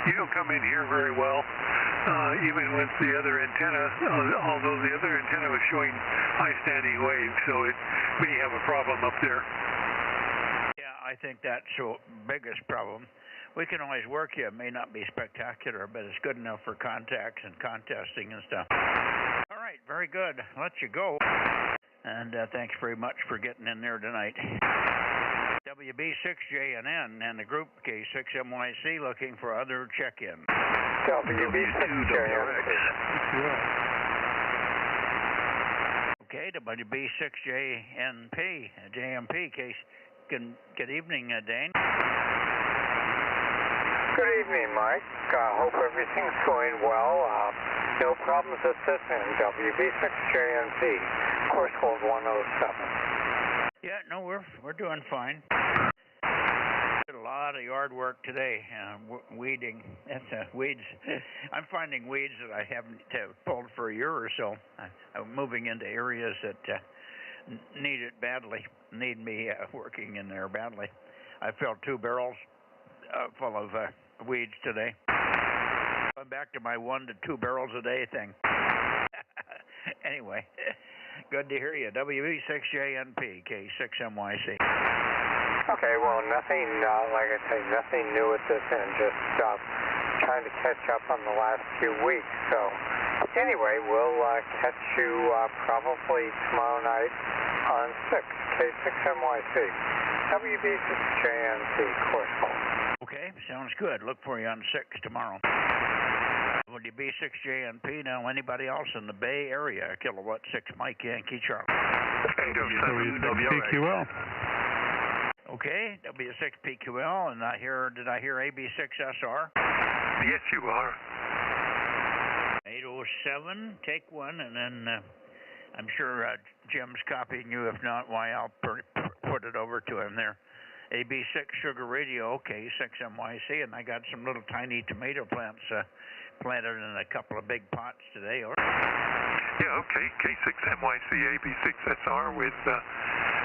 You don't come in here very well, even with the other antenna, although the other antenna was showing high standing waves, so it may have a problem up there. Yeah, I think that's the biggest problem. We can always work you. It may not be spectacular, but it's good enough for contacts and contesting and stuff. All right, very good. I'll let you go. And thanks very much for getting in there tonight. WB6JNN and the group K6MYC looking for other check-in. WB6JNN. Okay, WB6JNP, JMP, case. Good evening, Dane. Good evening, Mike. Hope everything's going well. No problems at this end. WB6JNP, course hold 107. Yeah, no, we're doing fine. Did a lot of yard work today, weeding. Weeds. I'm finding weeds that I haven't pulled for a year or so. I'm moving into areas that need it badly, need me working in there badly. I filled 2 barrels full of weeds today. I'm back to my 1 to 2 barrels a day thing. Anyway, good to hear you. WB6JNP, K6MYC. Okay, well, nothing, like I say, nothing new at this end. Just trying to catch up on the last few weeks. So, anyway, we'll catch you probably tomorrow night on 6, K6MYC. WB6JNP, course hold. Okay, sounds good. Look for you on 6 tomorrow. WB6JNP. Now, anybody else in the Bay Area? Kilowatt 6 Mike Yankee Charlie. WB6PQL. Okay, W6PQL, and did I hear AB6SR? Yes, you are. 807, take 1, and then I'm sure Jim's copying you. If not, why, I'll put it over to him there. AB6 Sugar Radio, okay, 6MYC, and I got some little tiny tomato plants planted in a couple of big pots today. Yeah, okay, K6MYC AB6SR with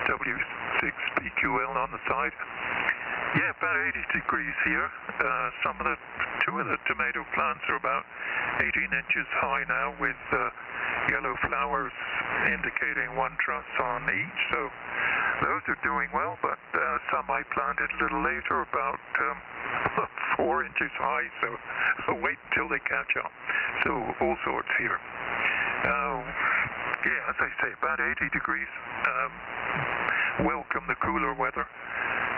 W6PQL on the side. Yeah, about 80 degrees here. Two of the tomato plants are about 18 inches high now with yellow flowers indicating 1 truss on each. So those are doing well, but some I planted a little later, about 4 inches high, so wait until they catch up. So all sorts here. Yeah, as I say, about 80 degrees. Welcome the cooler weather.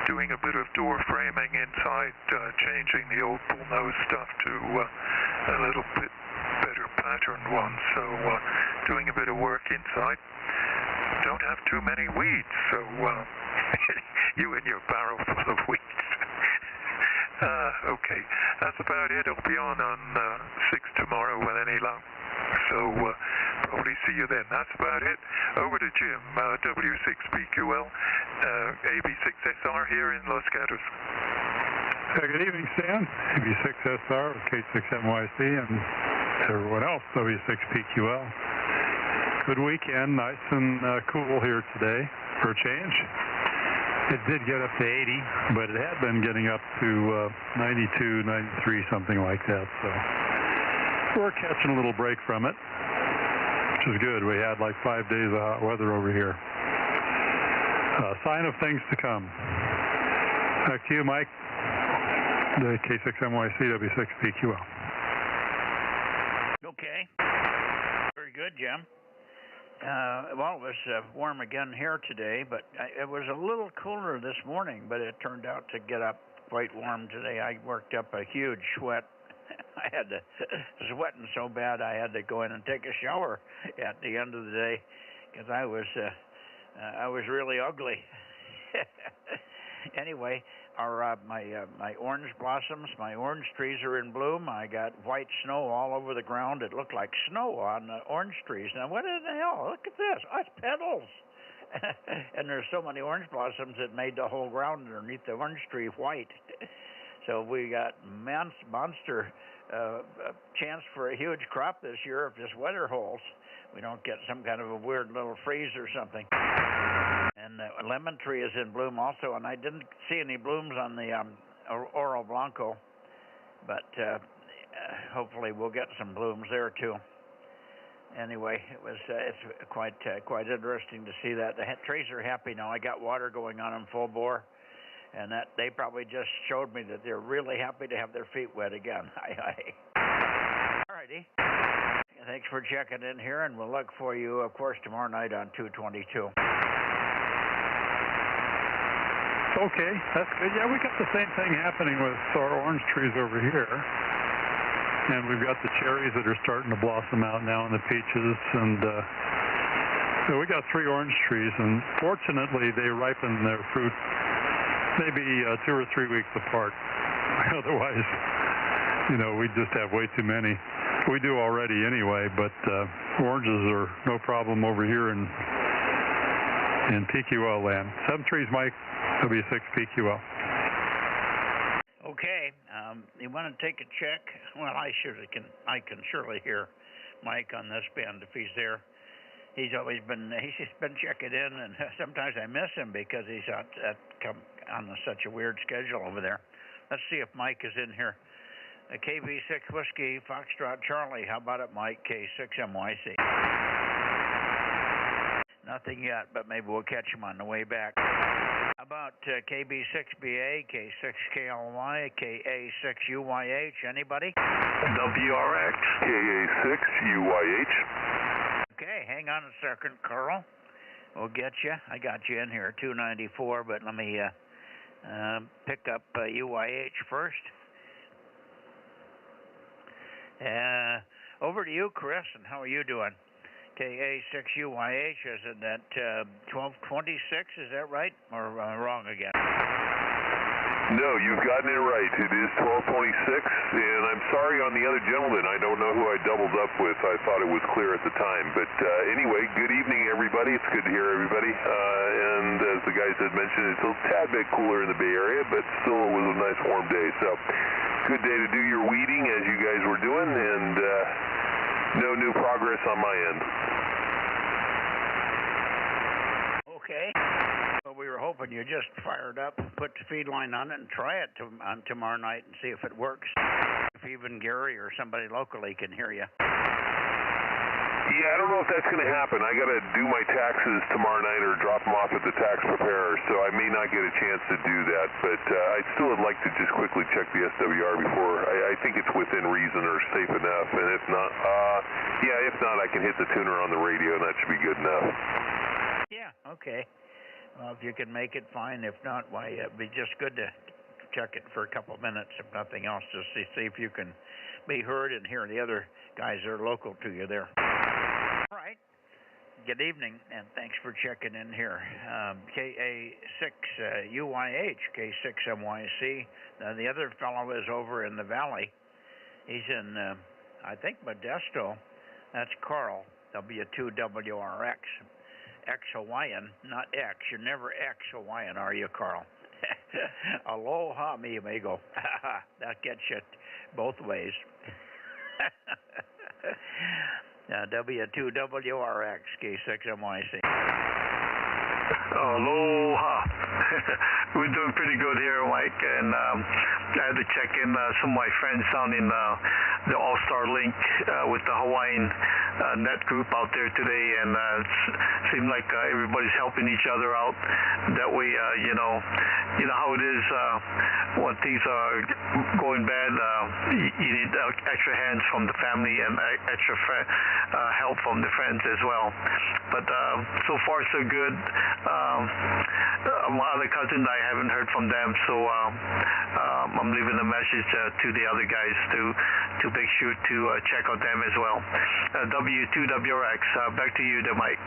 Doing a bit of door framing inside, changing the old bullnose stuff to a little bit better patterned one. So doing a bit of work inside. Don't have too many weeds, so you and your barrel full of weeds. Okay, that's about it. I'll be on 6 tomorrow with any luck. So probably see you then. That's about it. Over to Jim, W6PQL, AB6SR here in Los Gatos. Good evening, Stan. AB6SR with K6MYC and everyone else, W6PQL. Good weekend, nice and cool here today for a change. It did get up to 80, but it had been getting up to 92, 93, something like that. So we're catching a little break from it, which is good. We had like 5 days of hot weather over here. Sign of things to come. Back to you, Mike. The K6MYC W6PQL. Okay. Very good, Jim. Well, it was warm again here today, but it was a little cooler this morning, but it turned out to get up quite warm today. I worked up a huge sweat. I had to sweating so bad I had to go in and take a shower at the end of the day because I was really ugly. Anyway, my orange blossoms, my orange trees are in bloom. I got white snow all over the ground. It looked like snow on the orange trees. Now, what in the hell? Look at this. Oh, it's petals. And there's so many orange blossoms it made the whole ground underneath the orange tree white. So we got monster chance for a huge crop this year if this weather holds. We don't get some kind of a weird little freeze or something. And the lemon tree is in bloom also, and I didn't see any blooms on the Oro Blanco, but hopefully we'll get some blooms there too. Anyway, it's quite interesting to see that. The trees are happy now. I got water going on them full bore, and that they probably just showed me that they're really happy to have their feet wet again. All righty. Thanks for checking in here, and we'll look for you, of course, tomorrow night on 222. Okay, that's good. Yeah, we got the same thing happening with our orange trees over here. And we've got the cherries that are starting to blossom out now, and the peaches, and So we got 3 orange trees, and fortunately they ripen their fruit maybe 2 or 3 weeks apart. Otherwise, we just have way too many. We do already anyway, but oranges are no problem over here in PQL land. 7 trees, Mike, W6 PQL. Okay, you want to take a check? Well, I can surely hear Mike on this band if he's there. He's just been checking in, and sometimes I miss him because he's on such a weird schedule over there. Let's see if Mike is in here. KV6 Whiskey, Foxtrot Charlie. How about it, Mike? K6MYC. Nothing yet, but maybe we'll catch him on the way back. How about KB6BA, K6KLY, KA6UYH? Anybody? WRX, KA6UYH. Okay, hang on a second, Carl. We'll get you. I got you in here, 294, but let me pick up UYH first. Over to you, Chris, and how are you doing? KA6UYH, is it at 1226, is that right? Or wrong again? No, you've gotten it right. It is 1226, and I'm sorry on the other gentleman. I don't know who I doubled up with. I thought it was clear at the time. But anyway, good evening, everybody. It's good to hear everybody. And as the guys had mentioned, it's a tad bit cooler in the Bay Area, but still it was a nice warm day. So good day to do your weeding as you guys were doing, and no new progress on my end. Okay. Well, we were hoping you just fired up, put the feed line on it, and try it on tomorrow night and see if it works. If even Gary or somebody locally can hear you. Yeah, I don't know if that's going to happen. I got to do my taxes tomorrow night or drop them off at the tax preparer, so I may not get a chance to do that. But I still would like to just quickly check the SWR before. I think it's within reason or safe enough, and if not, if not, I can hit the tuner on the radio, and that should be good enough. Yeah, okay. Well, if you can make it, fine. If not, why, it'd be just good to check it for a couple of minutes, if nothing else, just to see if you can be heard and hear the other guys that are local to you there. All right. Good evening, and thanks for checking in here. KA6UYH, K6MYC. The other fellow is over in the valley. He's in, I think, Modesto. That's Carl, W2WRX. Ex-Hawaiian, not X. You're never ex-Hawaiian, are you, Carl? Aloha, mi amigo. That gets you both ways. W2WRX, K6MYC. Aloha. We're doing pretty good here, Mike, and I had to check in some of my friends down in the All-Star Link with the Hawaiian net group out there today, and it seemed like everybody's helping each other out. That way, you know how it is when things are going bad. You need extra hands from the family and extra help from the friends as well. But so far, so good. My other cousin, I haven't heard from them, so I'm leaving a message to the other guys to make sure to check on them as well. W2WRX, back to you, Mike.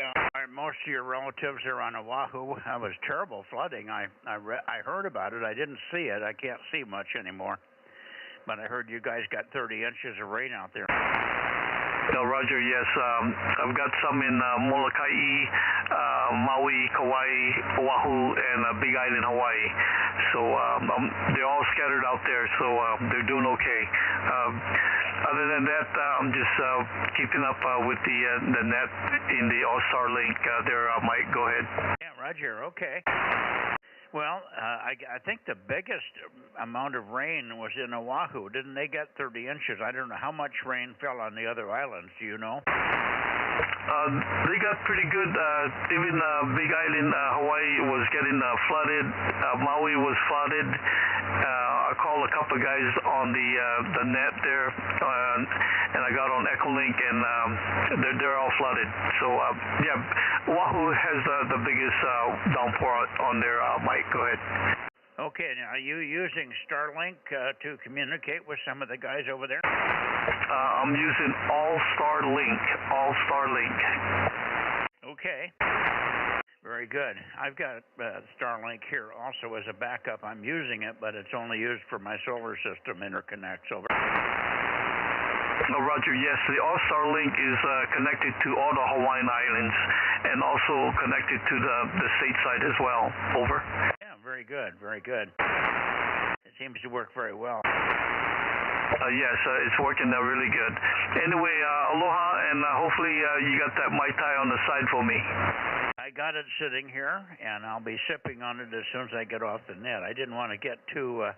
Yeah, most of your relatives are on Oahu. That was terrible flooding. I heard about it. I didn't see it. I can't see much anymore. But I heard you guys got 30 inches of rain out there. Roger, yes. I've got some in Molokai, Maui, Kauai, Oahu, and Big Island, Hawaii. So they're all scattered out there, so they're doing okay. Other than that, I'm just keeping up with the net in the All-Star Link there, Mike. Go ahead. Yeah, Roger. Okay. Well, I think the biggest amount of rain was in Oahu. Didn't they get 30 inches? I don't know how much rain fell on the other islands. Do you know? They got pretty good. Even Big Island, Hawaii was getting flooded. Maui was flooded. I called a couple of guys on the net there, and I got on Echolink, and they're all flooded. So yeah, Oahu has the biggest downpour on there. Mike, go ahead. Okay, now are you using Starlink to communicate with some of the guys over there? I'm using All-Star Link. Okay. Very good. I've got Starlink here also as a backup. I'm using it, but it's only used for my solar system interconnects. Over. Oh, Roger, yes. The All Starlink is connected to all the Hawaiian Islands and also connected to the stateside as well. Over. Yeah, very good, very good. It seems to work very well. Yes, it's working really good. Anyway, aloha, and hopefully you got that Mai Tai on the side for me. I got it sitting here, and I'll be sipping on it as soon as I get off the net. I didn't want to get too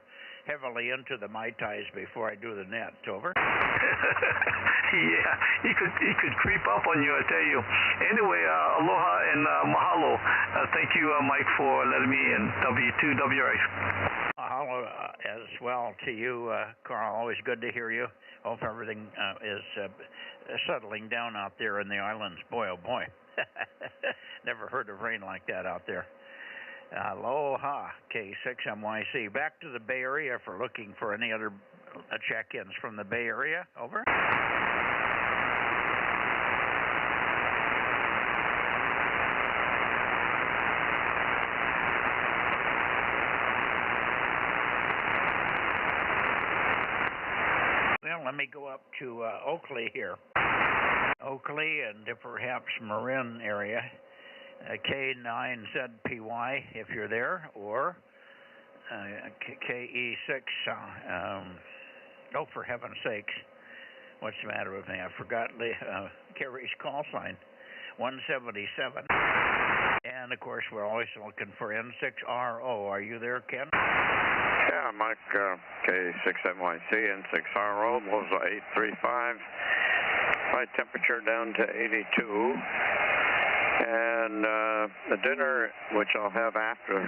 heavily into the Mai Tais before I do the net. Over. Yeah, he could creep up on you, I tell you. Anyway, aloha and mahalo. Thank you, Mike, for letting me in. W2WX. Mahalo as well to you, Carl. Always good to hear you. Hope everything is settling down out there in the islands. Boy, oh boy. Never heard of rain like that out there. Aloha, K6MYC. Back to the Bay Area for looking for any other check-ins from the Bay Area. Over. Well, let me go up to Oakley here. Oakley and perhaps Marin area. K9ZPY if you're there, or KE6. Oh, for heaven's sakes. What's the matter with me? I forgot Kerry's call sign. 177. And, of course, we're always looking for N6RO. Are you there, Ken? Yeah, Mike, K6MYC, N6RO, Bozo 835. My temperature down to 82. And the dinner, which I'll have after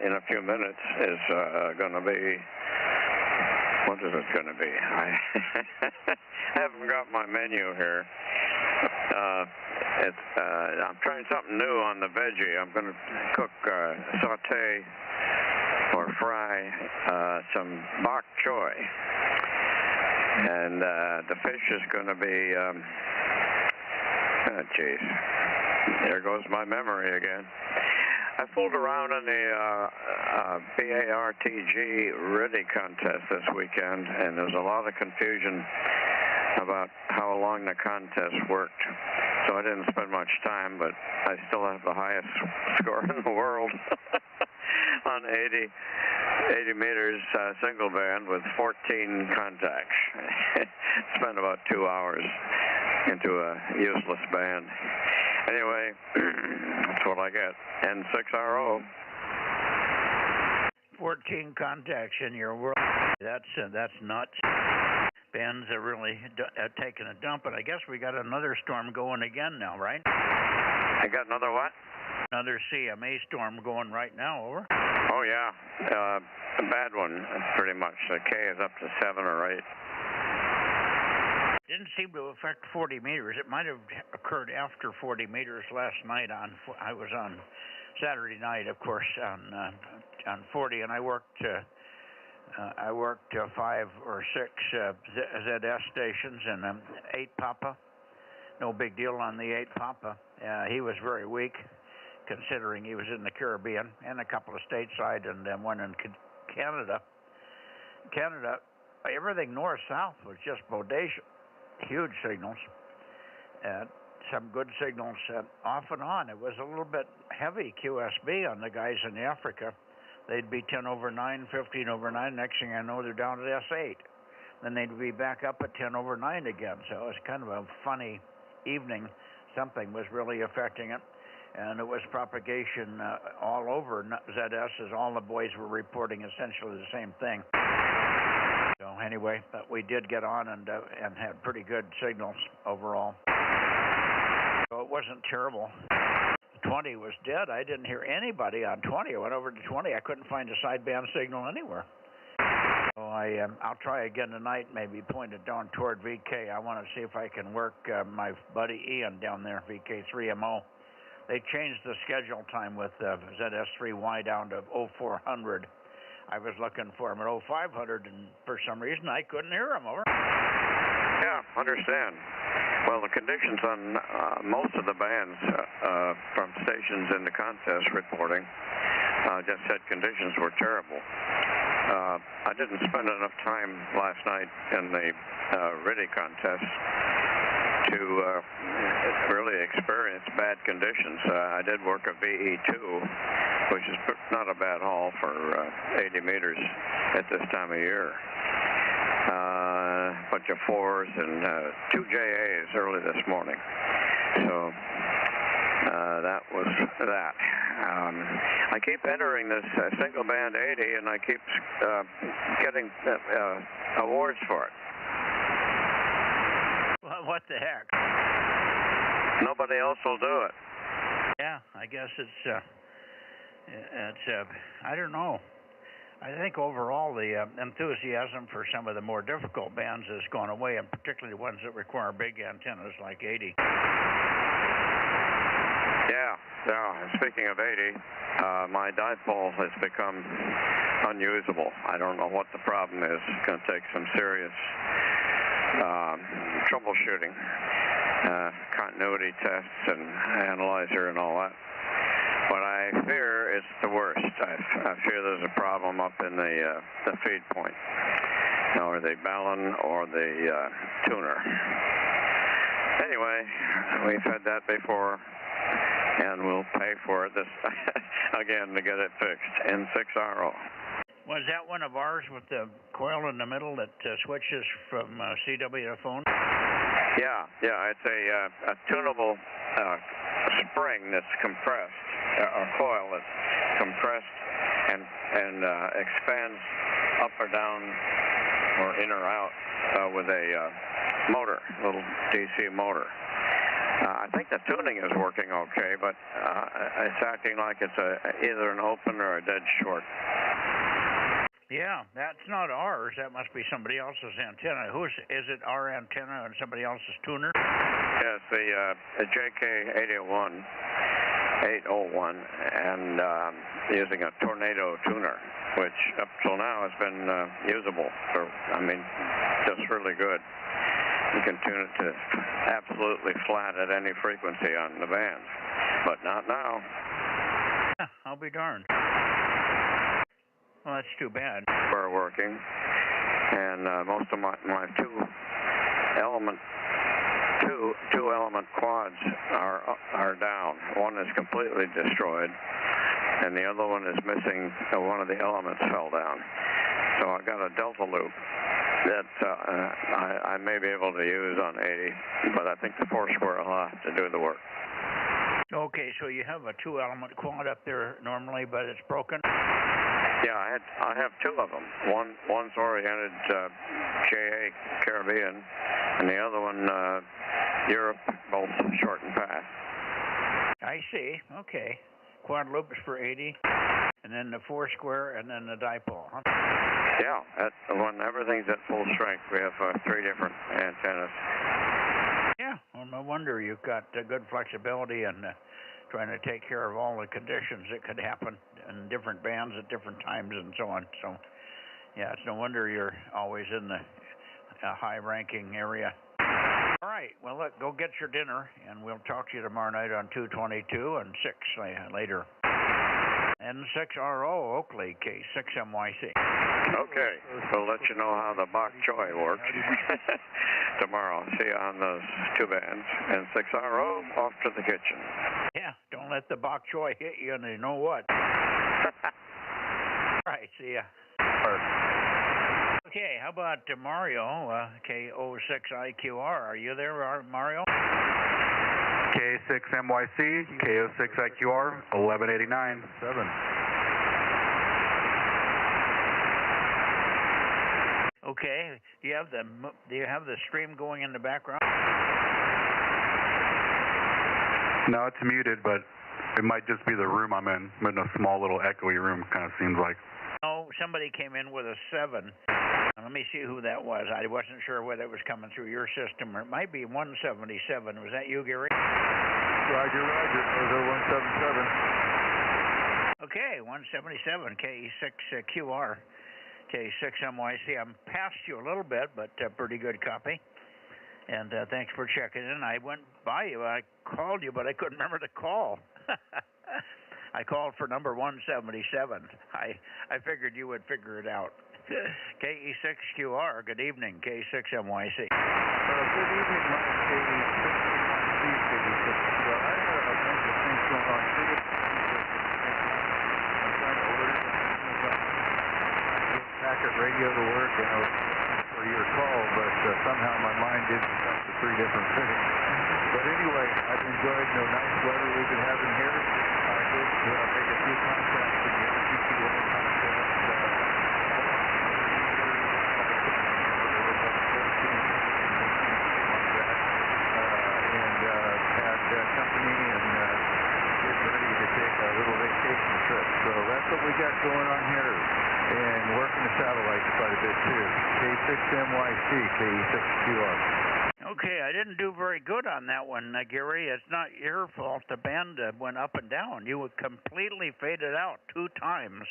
in a few minutes, is going to be, what is it going to be? I haven't got my menu here. I'm trying something new on the veggie. I'm going to cook, saute or fry some bok choy. And the fish is going to be, geez, there goes my memory again. I fooled around in the BARTG Riddy contest this weekend, and there's a lot of confusion about how long the contest worked. So I didn't spend much time, but I still have the highest score in the world on 80 meters single band with 14 contacts. Spent about 2 hours into a useless band. Anyway, that's what I get. N6RO. 14 contacts in your world. That's nuts. Bands are really taking a dump, and I guess we got another storm going again now, right? I got another what? Another CMA storm going right now, over. Oh, yeah. A bad one, pretty much. The K is up to 7 or 8. Didn't seem to affect 40 meters. It might have occurred after 40 meters last night. I was on Saturday night, of course, on 40, and I worked 5 or 6 ZS stations and 8 Papa. No big deal on the 8 Papa. He was very weak, considering he was in the Caribbean and a couple of stateside and then one in Canada. Canada, everything north-south was just bodacious. Huge signals. Some good signals off and on. It was a little bit heavy QSB on the guys in Africa. They'd be 10 over 9, 15 over 9. Next thing I know, they're down at S8. Then they'd be back up at 10 over 9 again. So it was kind of a funny evening. Something was really affecting it. And it was propagation all over ZS, as all the boys were reporting essentially the same thing. So anyway, but we did get on and had pretty good signals overall. So it wasn't terrible. 20 was dead. I didn't hear anybody on 20. I went over to 20. I couldn't find a sideband signal anywhere. So I'll try again tonight, maybe point it down toward VK. I want to see if I can work my buddy Ian down there, VK3MO. They changed the schedule time with ZS3Y down to 0400. I was looking for him at 0500, and for some reason I couldn't hear him. Over. Yeah, understand. Well, the conditions on most of the bands from stations in the contest reporting just said conditions were terrible. I didn't spend enough time last night in the RIDI contest to really experience bad conditions. I did work a VE2, which is not a bad haul for 80 meters at this time of year. Bunch of 4s and 2 JAs early this morning. So that was that. I keep entering this single band 80, and I keep getting awards for it. Well, what the heck? Nobody else will do it. Yeah, I guess it's I don't know. I think overall the enthusiasm for some of the more difficult bands has gone away, and particularly ones that require big antennas like 80. Yeah. Speaking of 80, my dipole has become unusable. I don't know what the problem is. It's going to take some serious troubleshooting, continuity tests and analyzer and all that. But I fear it's the worst. I fear there's a problem up in the feed point, or the ballon or the tuner. Anyway, we've had that before, and we'll pay for it this again to get it fixed. N6RO. Was that one of ours with the coil in the middle that switches from CW to phone? Yeah. It's a tunable spring that's compressed, a coil that's compressed and expands up or down or in or out with a motor, little DC motor. I think the tuning is working okay, but it's acting like it's either an open or a dead short. Yeah, that's not ours. That must be somebody else's antenna. Is it our antenna and somebody else's tuner? Yes, the JK801, and using a Tornado tuner, which up till now has been usable for, just really good. You can tune it to absolutely flat at any frequency on the band, but not now. Yeah, I'll be darned. Well, that's too bad. We're working, and most of my two element quads are down. One is completely destroyed, and the other one is missing. One of the elements fell down. So I got a delta loop that I may be able to use on 80, but I think the 4-square will have to do the work. Okay, so you have a 2-element quad up there normally, but it's broken? Yeah, I have 2 of them. One's oriented JA Caribbean, and the other one Europe, both short and fast. I see. Okay. Quad loops for 80, and then the 4-square, and then the dipole, huh? Yeah, when everything's at full strength, we have 3 different antennas. Yeah, well, no wonder you've got good flexibility and trying to take care of all the conditions that could happen in different bands at different times and so on. So, yeah, it's no wonder you're always in the high-ranking area. All right, well, look, go get your dinner, and we'll talk to you tomorrow night on 222 and 6 later. N6RO, Oakley, K6MYC. Okay, we'll let you know how the bok choy works tomorrow. See you on those 2 bands. N6RO, off to the kitchen. Yeah, don't let the bok choy hit you, and you know what. All right, see ya. Okay, how about Mario, K06IQR? Are you there, Mario? K6MYC, K06IQR, 1189.7. Okay, do you have the stream going in the background? No, it's muted, but it might just be the room I'm in. I'm in a small little echoey room, kind of seems like. Oh, somebody came in with a 7. Let me see who that was. I wasn't sure whether it was coming through your system, or it might be 177. Was that you, Gary? Roger, Bozo 177. Okay, 177, K6QR, K6MYC. I'm past you a little bit, but pretty good copy. And thanks for checking in. I went by you. I called you, but I couldn't remember to call. I called for number 177. I figured you would figure it out. KE6QR, good evening, K6MYC. Good evening, Mike, KE6MYC, KE6QR. I have a bunch of things going on. I'm trying to order the packet radio to work, and I was looking for your call, but somehow my mind didn't jump to 3 different things. But anyway, I've enjoyed the nice weather we've been having here. I did make a few contacts in the MCQA contest. Company and getting ready to take a little vacation trip. So that's what we got going on here, and working the satellites quite a bit too. K6MYC, KE6QR. Okay, I didn't do very good on that one, Gary. It's not your fault. The band went up and down. You completely faded out 2 times.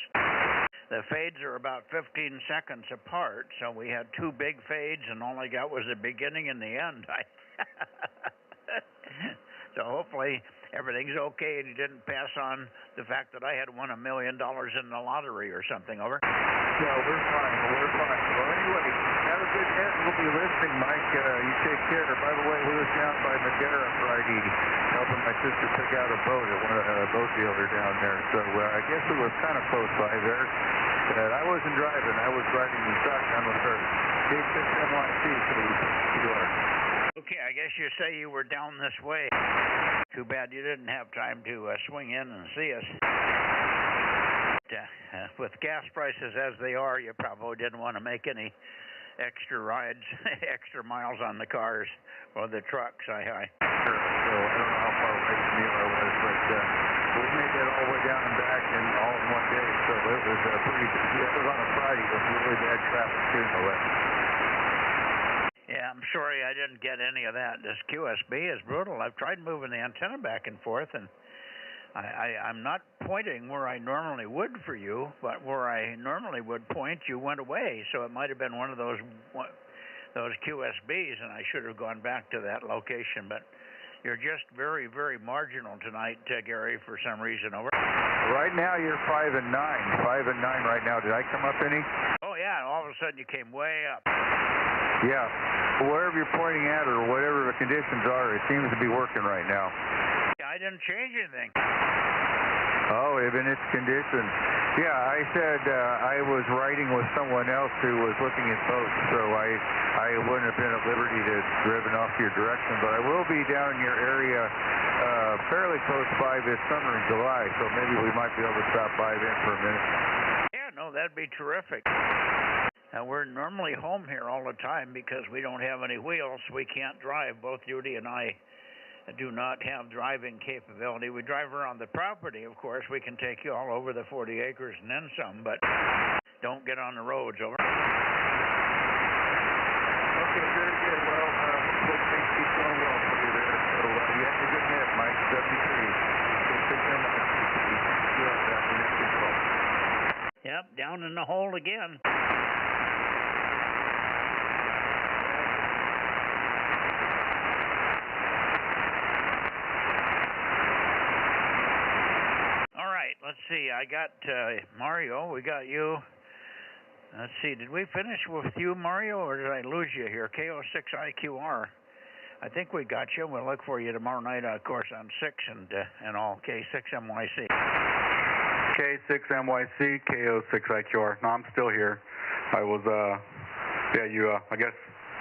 The fades are about 15 seconds apart, so we had 2 big fades, and all I got was the beginning and the end. So hopefully everything's okay and you didn't pass on the fact that I had won $1 million in the lottery or something, over? Yeah, we're fine. Well, anyway, have a good net. We'll be listening, Mike. You take care. By the way, we was down by Madeira Friday helping my sister pick out a boat at a boat dealer down there. So I guess it was kind of close by there. I wasn't driving. I was riding the shotgun with her. K6MYC, KE6QR. Okay, I guess you say you were down this way. Too bad you didn't have time to swing in and see us. With gas prices as they are, you probably didn't want to make any extra rides, extra miles on the cars or the trucks. Sure. So I don't know how far away from you I was, but we made that all the way down and back and all in one day. So it was pretty busy. It was on a Friday. It was really bad traffic too. Yeah, I'm sorry I didn't get any of that. This QSB is brutal. I've tried moving the antenna back and forth, and I'm not pointing where I normally would for you, but where I normally would point, you went away. So it might have been one of those QSBs, and I should have gone back to that location. But you're just very, very marginal tonight, Gary, for some reason, over. Right now you're 5 and 9. 5 and 9 right now. Did I come up any? Oh, yeah, and all of a sudden you came way up. Yeah. Wherever you're pointing at or whatever the conditions are, it seems to be working right now. Yeah, I didn't change anything. Oh, even its conditions. Yeah, I said I was riding with someone else who was looking at boats, so I wouldn't have been at liberty to driven off your direction, but I will be down in your area fairly close by this summer in July, so maybe we might be able to stop by then for a minute. Yeah, no, that'd be terrific. We're normally home here all the time because we don't have any wheels. We can't drive. Both Judy and I do not have driving capability. We drive around the property, of course. We can take you all over the 40 acres and then some, but don't get on the roads, over. Okay, very good. Well, good things keep going well for you there. So you have a good net, Mike. 73. Yep, down in the hole again. Let's see, I got Mario, we got you. Let's see, did we finish with you, Mario, or did I lose you here? KO6IQR. I think we got you. We'll look for you tomorrow night, of course, on 6 and all. K6MYC. K6MYC, KO6IQR. No, I'm still here. I was, I guess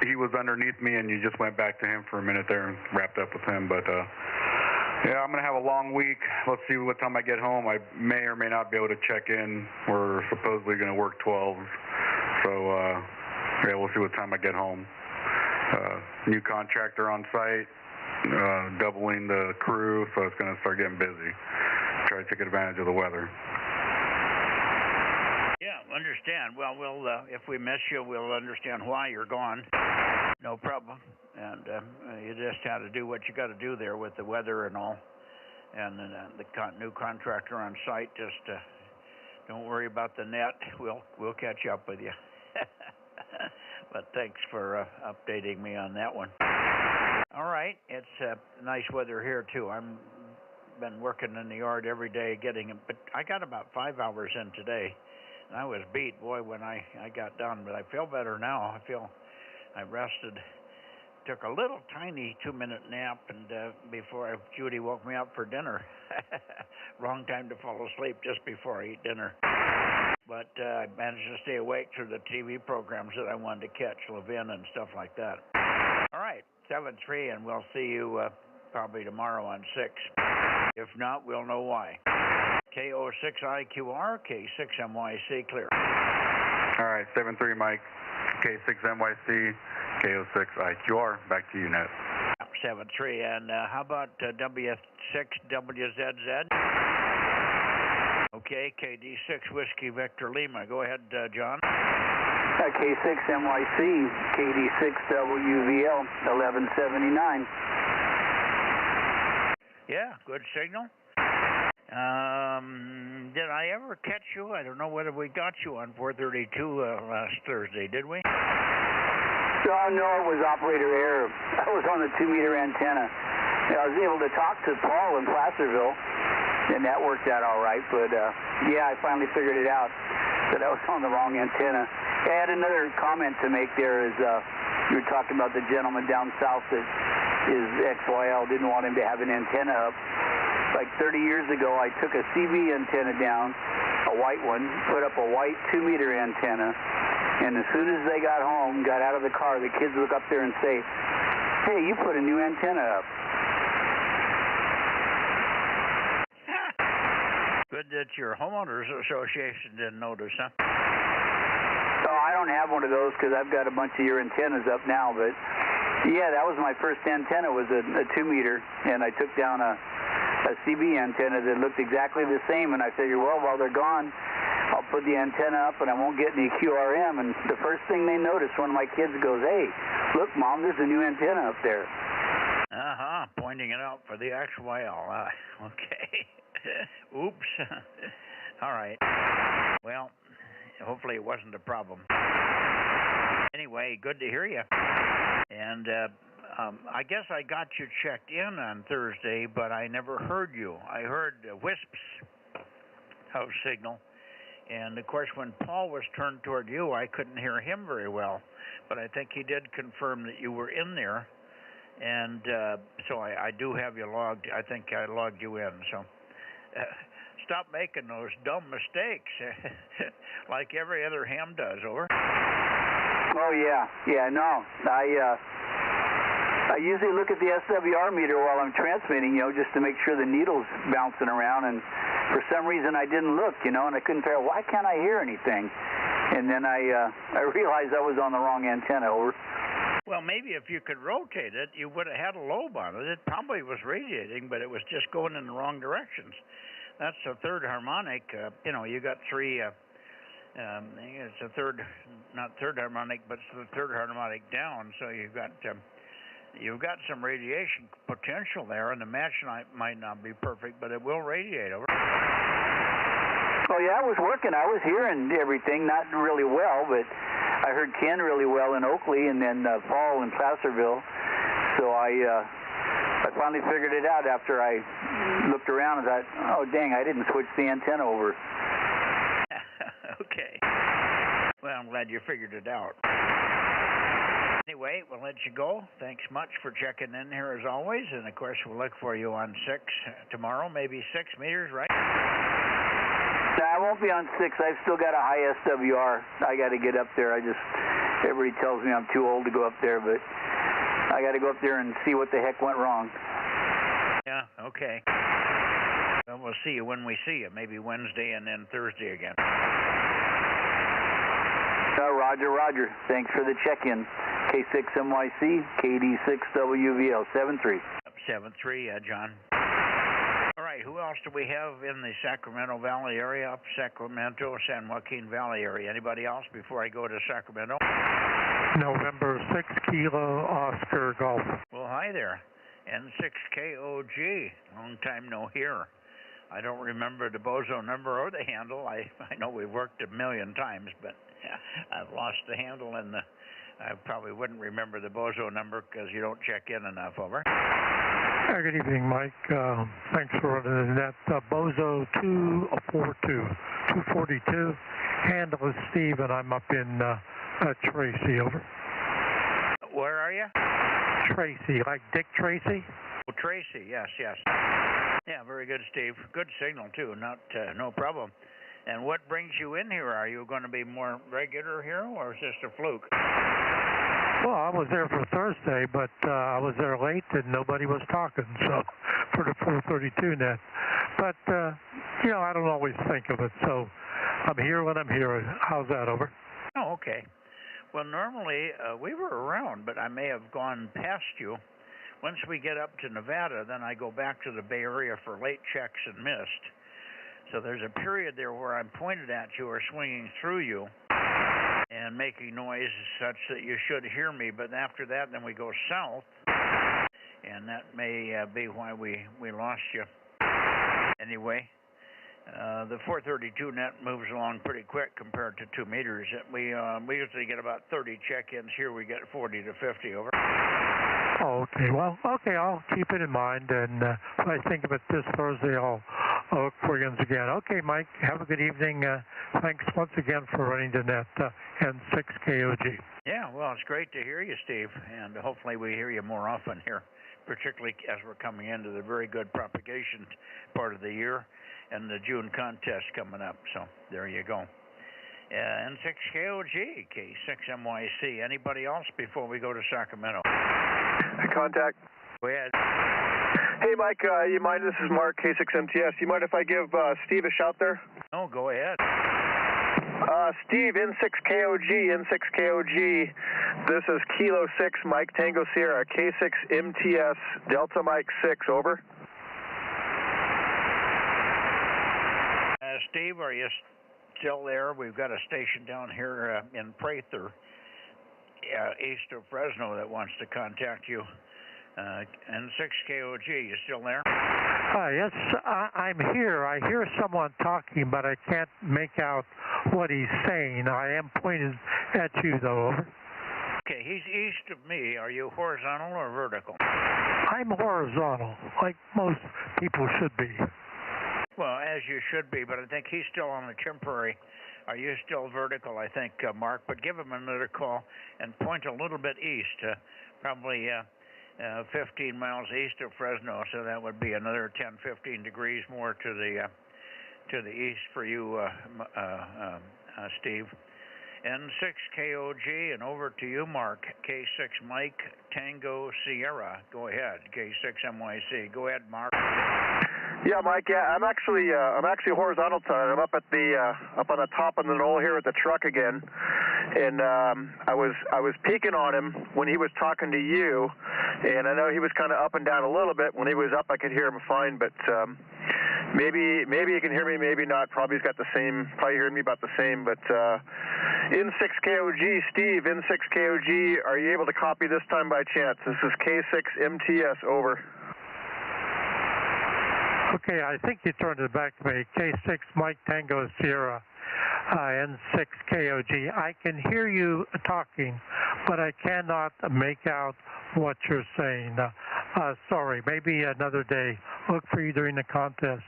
he was underneath me and you just went back to him for a minute there and wrapped up with him, but, yeah, I'm going to have a long week. Let's see what time I get home. I may or may not be able to check in. We're supposedly going to work 12. So, yeah, we'll see what time I get home. New contractor on site, doubling the crew, so it's going to start getting busy. Try to take advantage of the weather. Yeah, understand. Well, if we miss you, we'll understand why you're gone. No problem. And you just had to do what you got to do there with the weather and all. And the new contractor on site, just don't worry about the net. We'll catch up with you. But thanks for updating me on that one. All right, it's nice weather here too. I'm been working in the yard every day getting it, but I got about 5 hours in today, and I was beat, boy, when I got done. But I feel better now. I rested, took a little tiny 2-minute nap, and before Judy woke me up for dinner. Wrong time to fall asleep, just before I eat dinner. But I managed to stay awake through the TV programs that I wanted to catch, Levin and stuff like that. All right, 7-3, and we'll see you probably tomorrow on 6. If not, we'll know why. K06IQR, K6MYC, clear. All right, 7-3, Mike. K6MYC, K06IQR. Back to you, Net. 7-3, and how about W6WZZ? Okay, KD6 Whiskey Victor Lima. Go ahead, John. K6MYC, KD6WVL, 1179. Yeah, good signal. Did I ever catch you? I don't know whether we got you on 432 last Thursday, did we? No, it was operator error. I was on the 2-meter antenna. I was able to talk to Paul in Placerville, and that worked out all right. But, yeah, I finally figured it out that I was on the wrong antenna. I had another comment to make there is you were talking about the gentleman down south that his ex-YL didn't want him to have an antenna up. Like 30 years ago, I took a CB antenna down, a white one, put up a white 2-meter antenna, and as soon as they got home, got out of the car, the kids look up there and say, "Hey, you put a new antenna up." Good that your homeowners association didn't notice, huh? Oh, I don't have one of those because I've got a bunch of your antennas up now, but yeah, that was my first antenna, was a 2-meter, and I took down a CB antenna that looked exactly the same, and I figured, well, while they're gone, I'll put the antenna up and I won't get any QRM. And the first thing they noticed, one of my kids goes, "Hey, look, Mom, there's a new antenna up there." Uh-huh, pointing it out for the XYL. Okay. Oops. All right. Well, hopefully it wasn't a problem. Anyway, good to hear you. And I guess I got you checked in on Thursday, but I never heard you. I heard Wisp's house signal. And, of course, when Paul was turned toward you, I couldn't hear him very well. But I think he did confirm that you were in there. And so I do have you logged. I think I logged you in. So stop making those dumb mistakes like every other ham does. Over. Oh, yeah, no. I usually look at the SWR meter while I'm transmitting, just to make sure the needle's bouncing around. And for some reason I didn't look, and I couldn't figure out, why can't I hear anything? And then I realized I was on the wrong antenna. Over. Well, maybe if you could rotate it, you would have had a lobe on it. It probably was radiating, but it was just going in the wrong directions. That's a third harmonic. You got three. It's a third, not third harmonic, but it's the third harmonic down. So you've got some radiation potential there, and the match might not be perfect, but it will radiate. Over. Oh yeah, I was working. I was hearing everything, not really well, but I heard Ken really well in Oakley, and then Paul in Placerville. So I finally figured it out after I looked around and thought, oh dang, I didn't switch the antenna over. Okay. Well, I'm glad you figured it out. Anyway, we'll let you go. Thanks much for checking in here as always, and of course we'll look for you on 6 tomorrow, maybe 6 meters, right? No, I won't be on 6. I've still got a high SWR. I got to get up there. Everybody tells me I'm too old to go up there, but I got to go up there and see what the heck went wrong. Yeah, okay. Well, we'll see you when we see you, maybe Wednesday and then Thursday again. Roger. Thanks for the check-in. K6MYC, KD6WVL, 7-3. 7-3, John. All right, who else do we have in the Sacramento Valley area, up Sacramento, San Joaquin Valley area? Anybody else before I go to Sacramento? November 6 Kilo Oscar Golf. Well, hi there. N6KOG. Long time no hear. I don't remember the Bozo number or the handle. I know we've worked a million times, but I've lost the handle and the I probably wouldn't remember the Bozo number because you don't check in enough. Over. Good evening, Mike. Thanks for running the net. Bozo 242. Handle is Steve, and I'm up in Tracy. Over. Where are you? Tracy, like Dick Tracy? Oh, Tracy, yes. Yeah, very good, Steve. Good signal, too. No problem. And what brings you in here? Are you going to be more regular here, or is this a fluke? Well, I was there for Thursday, but I was there late and nobody was talking, so for the 432 net. But, I don't always think of it, so I'm here when I'm here. How's that, over? Oh, okay. Well, normally we were around, but I may have gone past you. Once we get up to Nevada, then I go back to the Bay Area for late checks and missed. So there's a period there where I'm pointed at you or swinging through you and making noise such that you should hear me. But after that, then we go south, and that may be why we lost you. Anyway, the 432 net moves along pretty quick compared to 2 meters. We usually get about 30 check-ins. Here we get 40 to 50, over. Oh, okay. Well, okay, I'll keep it in mind, and if I think of it this Thursday, I'll look for you again. Okay, Mike, have a good evening. Thanks once again for running the net N6KOG. Yeah, well, it's great to hear you, Steve, and hopefully we hear you more often here, particularly as we're coming into the very good propagation part of the year and the June contest coming up. So there you go. N6KOG, K6MYC. Anybody else before we go to Sacramento? Contact. Go ahead. Hey, Mike, you mind? This is Mark, K6MTS. You mind if I give Steve a shout there? No, go ahead. Steve, N6KOG. This is Kilo 6, Mike Tango Sierra, K6MTS, Delta Mike 6, over. Steve, are you still there? We've got a station down here in Prather, east of Fresno, that wants to contact you. N6KOG, you still there? Yes, I'm here. I hear someone talking, but I can't make out what he's saying. I am pointed at you, though, over. Okay, he's east of me. Are you horizontal or vertical? I'm horizontal, like most people should be. Well, as you should be, but I think he's still on the temporary. Are you still vertical, I think, Mark? But give him another call and point a little bit east, probably 15 miles east of Fresno, so that would be another 10, 15 degrees more to the east for you, Steve. N6KOG, and over to you, Mark. K6 Mike Tango Sierra. Go ahead, K6MYC. Go ahead, Mark. Yeah, Mike. Yeah, I'm actually horizontal tonight. I'm up at up on the top of the knoll here at the truck again, and I was peeking on him when he was talking to you, and I know he was kind of up and down a little bit. When he was up, I could hear him fine, but maybe he can hear me, maybe not. Probably he's got the same. Probably hearing me about the same, but. N6KOG, Steve, N6KOG, are you able to copy this time by chance? This is K6MTS, over. Okay, I think you turned it back to me. K6 Mike Tango Sierra, N6KOG. I can hear you talking, but I cannot make out what you're saying. Sorry, maybe another day. Look for you during the contest.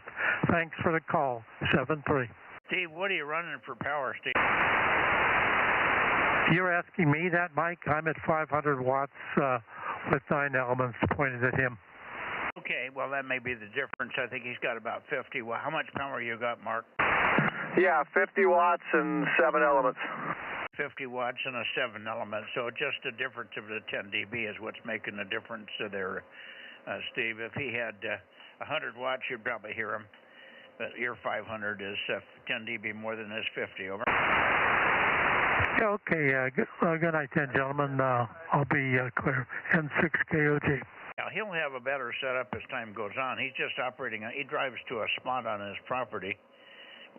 Thanks for the call, 7-3. Steve, what are you running for power, Steve? You're asking me that, Mike? I'm at 500 watts with 9 elements pointed at him. Okay, well, that may be the difference. I think he's got about 50. Well, how much power you got, Mark? Yeah, 50 watts and 7 elements. 50 watts and a 7 element. So just the difference of the 10 dB is what's making the difference there, Steve. If he had 100 watts, you'd probably hear him. But your 500 is 10 dB more than his 50, over. Okay, good night then, gentlemen. I'll be clear. N6KOG. Now, he'll have a better setup as time goes on. He's just operating, he drives to a spot on his property,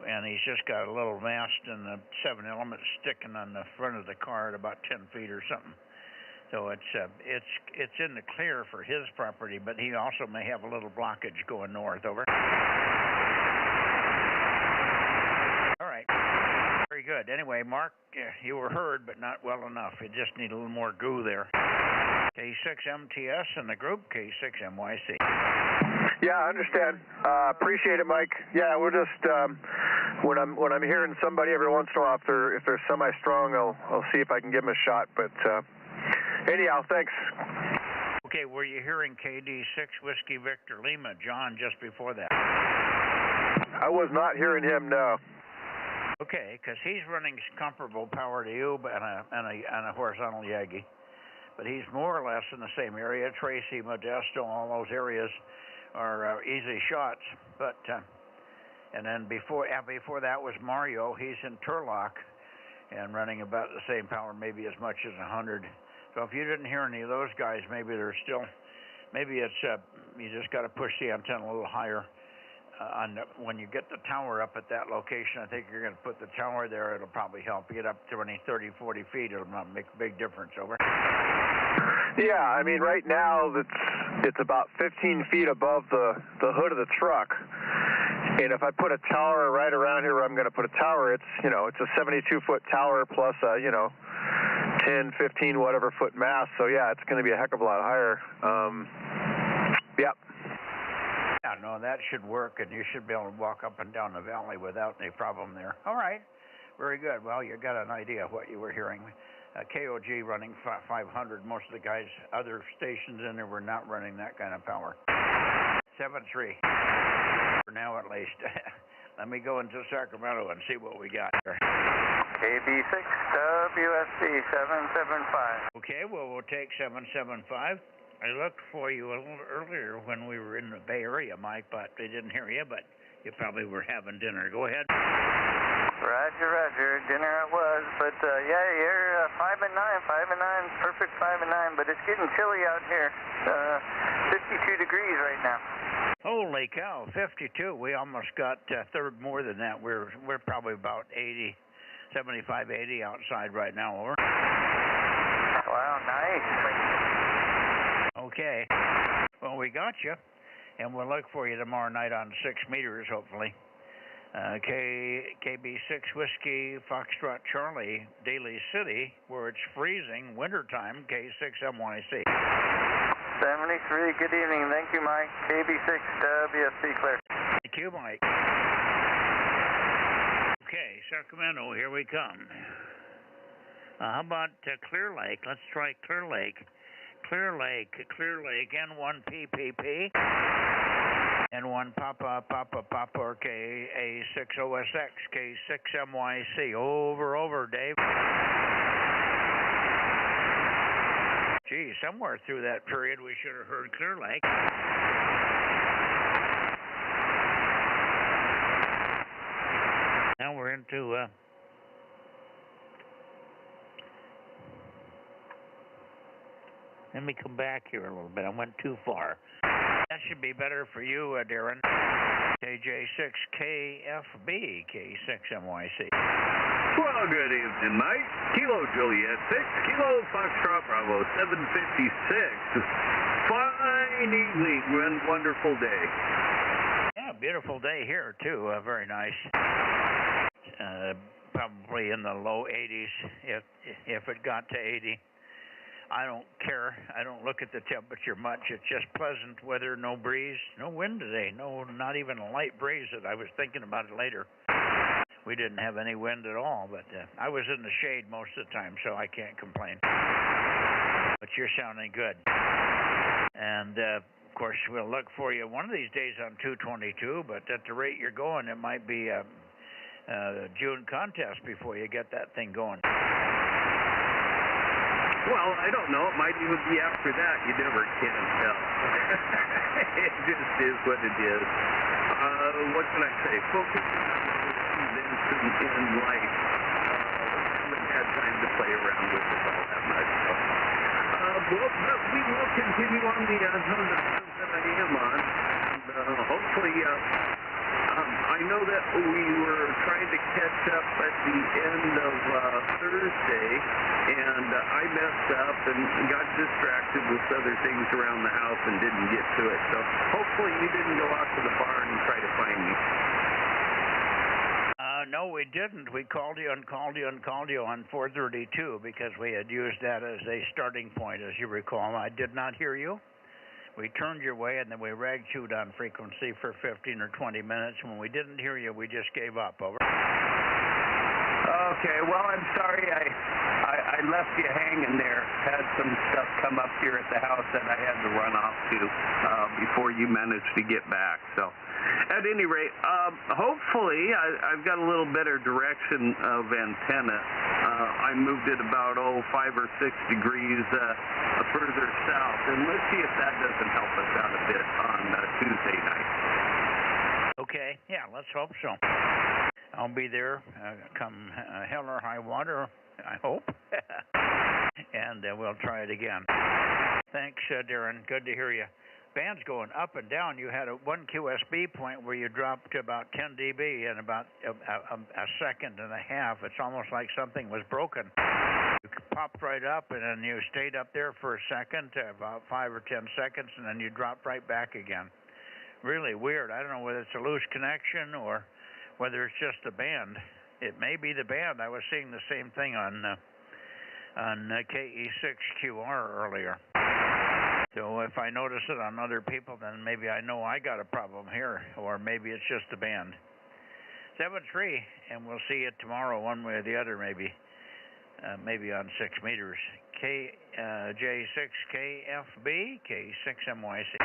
and he's just got a little mast and the 7 elements sticking on the front of the car at about 10 feet or something. So it's in the clear for his property, but he also may have a little blockage going north, over. All right. Very good. good. Anyway, Mark, you were heard, but not well enough. You just need a little more goo there. K6MTS and the group, K6MYC. Yeah, I understand. Appreciate it, Mike. Yeah, we're just when I'm hearing somebody every once in a while, if they're semi-strong, I'll see if I can give them a shot. But anyhow, thanks. Okay, were you hearing KD6 Whiskey Victor Lima, John, just before that? I was not hearing him, no. Okay, because he's running comparable power to you and a horizontal Yagi. But he's more or less in the same area. Tracy, Modesto, all those areas are easy shots. But and then before that was Mario. He's in Turlock and running about the same power, maybe as much as 100. So if you didn't hear any of those guys, maybe it's you just got to push the antenna a little higher. When you get the tower up at that location, I think you're going to put the tower there. It'll probably help you get up to 20, 30, 40 feet. It'll not make a big difference. Over. Yeah, I mean, right now it's about 15 feet above the hood of the truck. And if I put a tower right around here where I'm going to put a tower, it's a 72-foot tower plus a 10, 15, whatever foot mast. So yeah, it's going to be a heck of a lot higher. Yep. Yeah, no, that should work, and you should be able to walk up and down the valley without any problem there. All right, very good. Well, you got an idea of what you were hearing. KOG running 500. Most of the guys, other stations in there were not running that kind of power. 7-3, for now at least. Let me go into Sacramento and see what we got here. KB6 WSC 775. Okay, well, we'll take 775. I looked for you a little earlier when we were in the Bay Area, Mike, but they didn't hear you, but you probably were having dinner. Go ahead. Roger, roger. Dinner it was, but yeah, you're 5 and 9. 5 and 9, perfect 5 and 9, but it's getting chilly out here. 52 degrees right now. Holy cow, 52. We almost got a third more than that. We're probably about 80, 75, 80 outside right now. Over. Wow, nice. Okay. Well, we got you, and we'll look for you tomorrow night on 6 meters, hopefully. KB6 Whiskey Foxtrot Charlie, Daly City, where it's freezing, wintertime, K6MYC. 73, good evening. Thank you, Mike. KB6 WSC clear. Thank you, Mike. Okay, Sacramento, here we come. How about Clear Lake? Let's try Clear Lake. Clear Lake, N1 PPP. N1 Papa, or KA6OSX, K6MYC. Over, Dave. Gee, somewhere through that period we should have heard Clear Lake. Now we're into let me come back here a little bit. I went too far. That should be better for you, Darren. KJ6KFB, K6MYC. Well, good evening, Mike. Kilo Juliet 6, Kilo Foxtrot Bravo 756. Fine evening and wonderful day. Yeah, beautiful day here, too. Very nice. Probably in the low 80s if it got to 80. I don't care. I don't look at the temperature much. It's just pleasant weather, no breeze, no wind today. No, not even a light breeze. I was thinking about it later. We didn't have any wind at all, but I was in the shade most of the time, so I can't complain. But you're sounding good. And, of course, we'll look for you one of these days on 222, but at the rate you're going, it might be a June contest before you get that thing going. Well, I don't know. It might even be after that. You never can tell. It just is what it is. What can I say? Focus on events in life. Haven't had time to play around with it all that much. But we will continue on the Honda that I am on. And hopefully, I know that we were trying to catch up at the end of Thursday, and I messed up and got distracted with other things around the house and didn't get to it. So hopefully you didn't go out to the barn and try to find me. No, we didn't. We called you and called you and called you on 432 because we had used that as a starting point, as you recall. I did not hear you. We turned your way, and then we rag-chewed on frequency for 15 or 20 minutes. When we didn't hear you, we just gave up. Over. Okay, well, I'm sorry I left you hanging there. Had some stuff come up here at the house that I had to run off to before you managed to get back. So, at any rate, hopefully I've got a little better direction of antenna. I moved it about 5 or 6 degrees further south, and let's see if that doesn't help us out a bit on Tuesday night. Okay, yeah, let's hope so. I'll be there come hell or high water, I hope. And we'll try it again. Thanks, Darren. Good to hear you. Band's going up and down. You had one QSB point where you dropped to about 10 dB in about a second and a half. It's almost like something was broken. You popped right up, and then you stayed up there for a second, about 5 or 10 seconds, and then you dropped right back again. Really weird. I don't know whether it's a loose connection or whether it's just the band. It may be the band. I was seeing the same thing on KE6QR earlier. So if I notice it on other people, then maybe I know I got a problem here, or maybe it's just the band. 7-3, and we'll see it tomorrow one way or the other, maybe. Maybe on 6 meters. J6KFB, K6MYC.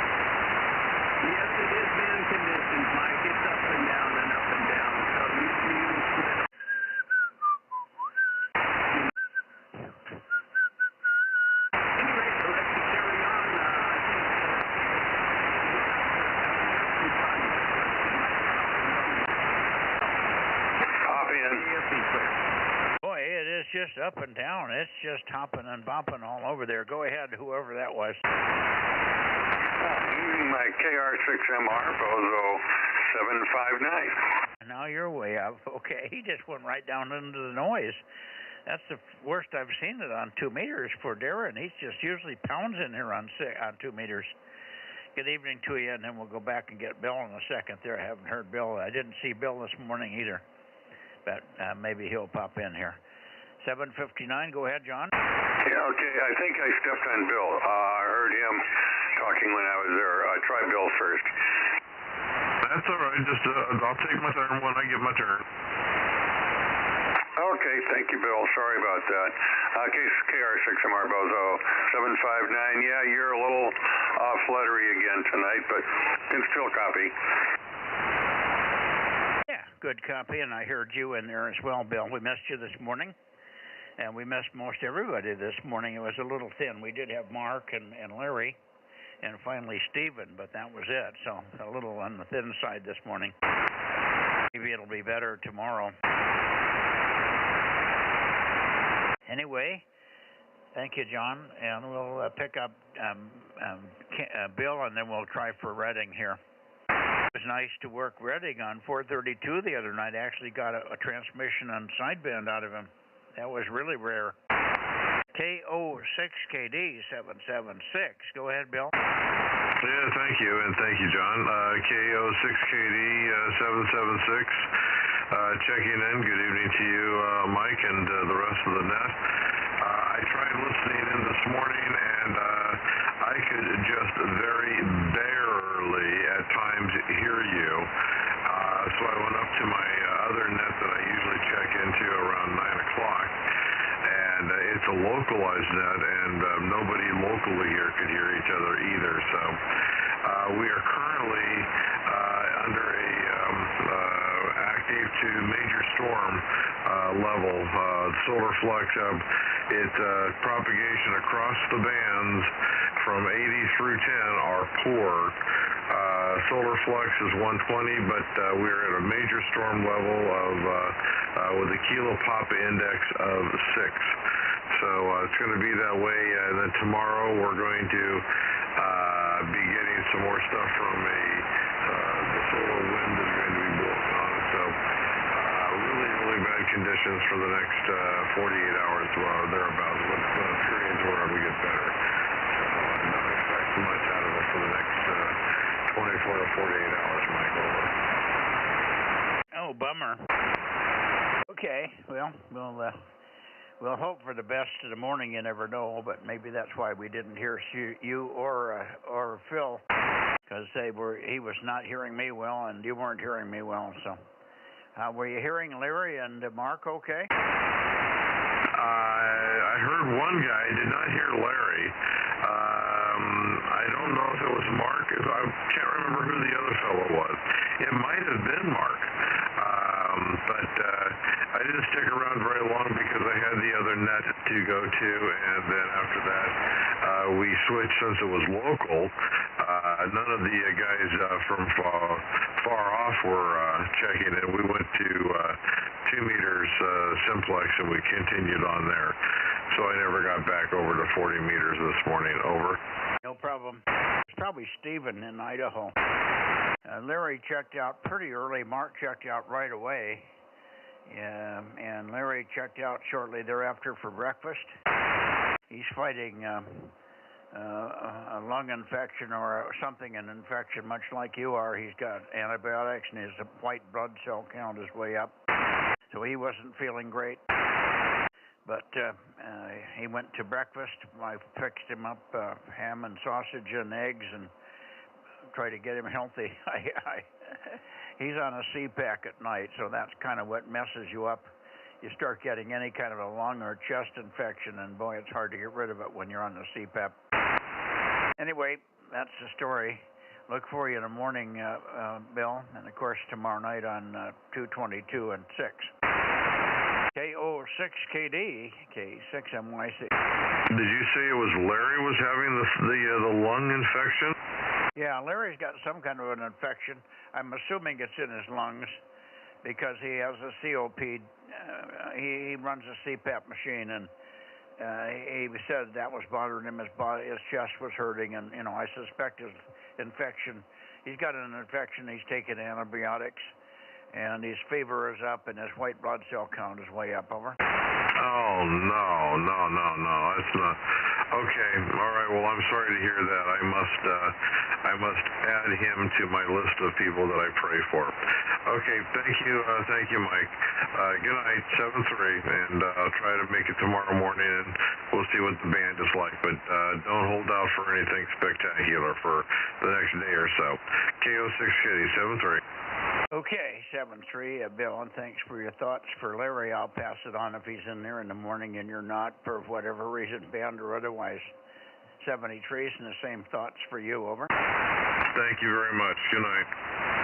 Yes, it is band conditions, Mike. It's up and down and up and down. So you anyway, so let's carry on. Copy in. Boy, it is just up and down. It's just hopping and bopping all over there. Go ahead, whoever that was. My KR6MR, Bozo 759. Now you're way up. Okay, he just went right down into the noise. That's the worst I've seen it on 2 meters for Darren. He's just usually pounds in here on 2 meters. Good evening to you, and then we'll go back and get Bill in a second there. I haven't heard Bill. I didn't see Bill this morning either, but maybe he'll pop in here. 7:59, go ahead, John. Yeah, okay, I think I stepped on Bill. I heard him talking when I was there. Try Bill first. That's all right. Just I'll take my turn when I get my turn. Okay, thank you, Bill. Sorry about that. KR6MR Bozo 759. Yeah, you're a little fluttery again tonight, but can still copy. Yeah, good copy, and I heard you in there as well, Bill. We missed you this morning, and we missed most everybody this morning. It was a little thin. We did have Mark and Larry, and finally Stephen, but that was it. So a little on the thin side this morning. Maybe it'll be better tomorrow. Anyway, thank you, John, and we'll pick up Bill, and then we'll try for Reading here. It was nice to work Reading on 432 the other night. I actually got a transmission on sideband out of him. That was really rare. KO6KD 776. Go ahead, Bill. Yeah, thank you, and thank you, John. KO6KD 776. Checking in. Good evening to you, Mike, and the rest of the net. I tried listening in this morning, and I could just very barely at times hear you. So I went up to my other net that I usually check into around 9 o'clock. And it's a localized net, and nobody locally here could hear each other either. So we are currently under a active to major storm level. Solar flux, its propagation across the bands from 80 through 10 are poor. Solar flux is 120, but we're at a major storm level of with a kilopop index of 6. So it's going to be that way. Then tomorrow we're going to be getting some more stuff from the solar wind is going to be blowing on it. So really bad conditions for the next 48 hours or thereabouts, with periods where we get better. So not expect much out of it for the next 24 to 48 hours, Michael. Oh, bummer. Okay, well, we'll hope for the best in the morning. You never know, but maybe that's why we didn't hear you or Phil, because he was not hearing me well, and you weren't hearing me well. So, were you hearing Larry and Mark? Okay. I heard one guy. I did not hear Larry. I don't know if it was Mark. I can't remember who the other fellow was. It might have been Mark. But I didn't stick around very long because I had the other net to go to, and then after that we switched since it was local. None of the guys from far off were checking in. We went to 2 meters simplex, and we continued on there. So I never got back over to 40 meters this morning. Over. No problem. It's probably Stephen in Idaho. Larry checked out pretty early. Mark checked out right away. And Larry checked out shortly thereafter for breakfast. He's fighting a lung infection or something, an infection much like you are. He's got antibiotics, and his white blood cell count is way up. So he wasn't feeling great. But he went to breakfast. I fixed him up ham and sausage and eggs and tried to get him healthy. He's on a CPAC at night, so that's kind of what messes you up. You start getting any kind of a lung or chest infection, and boy, it's hard to get rid of it when you're on the CPAP. Anyway, that's the story. Look for you in the morning, Bill, and of course tomorrow night on 222 and 6. KO6KD, K6MYC. Did you say it was Larry was having the lung infection? Yeah, Larry's got some kind of an infection. I'm assuming it's in his lungs because he has a COPD. He runs a CPAP machine, and he said that was bothering him. His chest was hurting, and I suspect his infection. He's got an infection. He's taking antibiotics, and his fever is up, and his white blood cell count is way up. Over. Oh no! That's not. Okay, all right. Well, I'm sorry to hear that. I must add him to my list of people that I pray for. Okay, thank you, Mike. Good night, 7-3, and I'll try to make it tomorrow morning, and we'll see what the band is like. But don't hold out for anything spectacular for the next day or so. KO6Kitty, 7-3. Okay, 7-3, Bill, and thanks for your thoughts. For Larry, I'll pass it on if he's in there in the morning and you're not, for whatever reason, banned or otherwise. 73 and the same thoughts for you. Over. Thank you very much. Good night.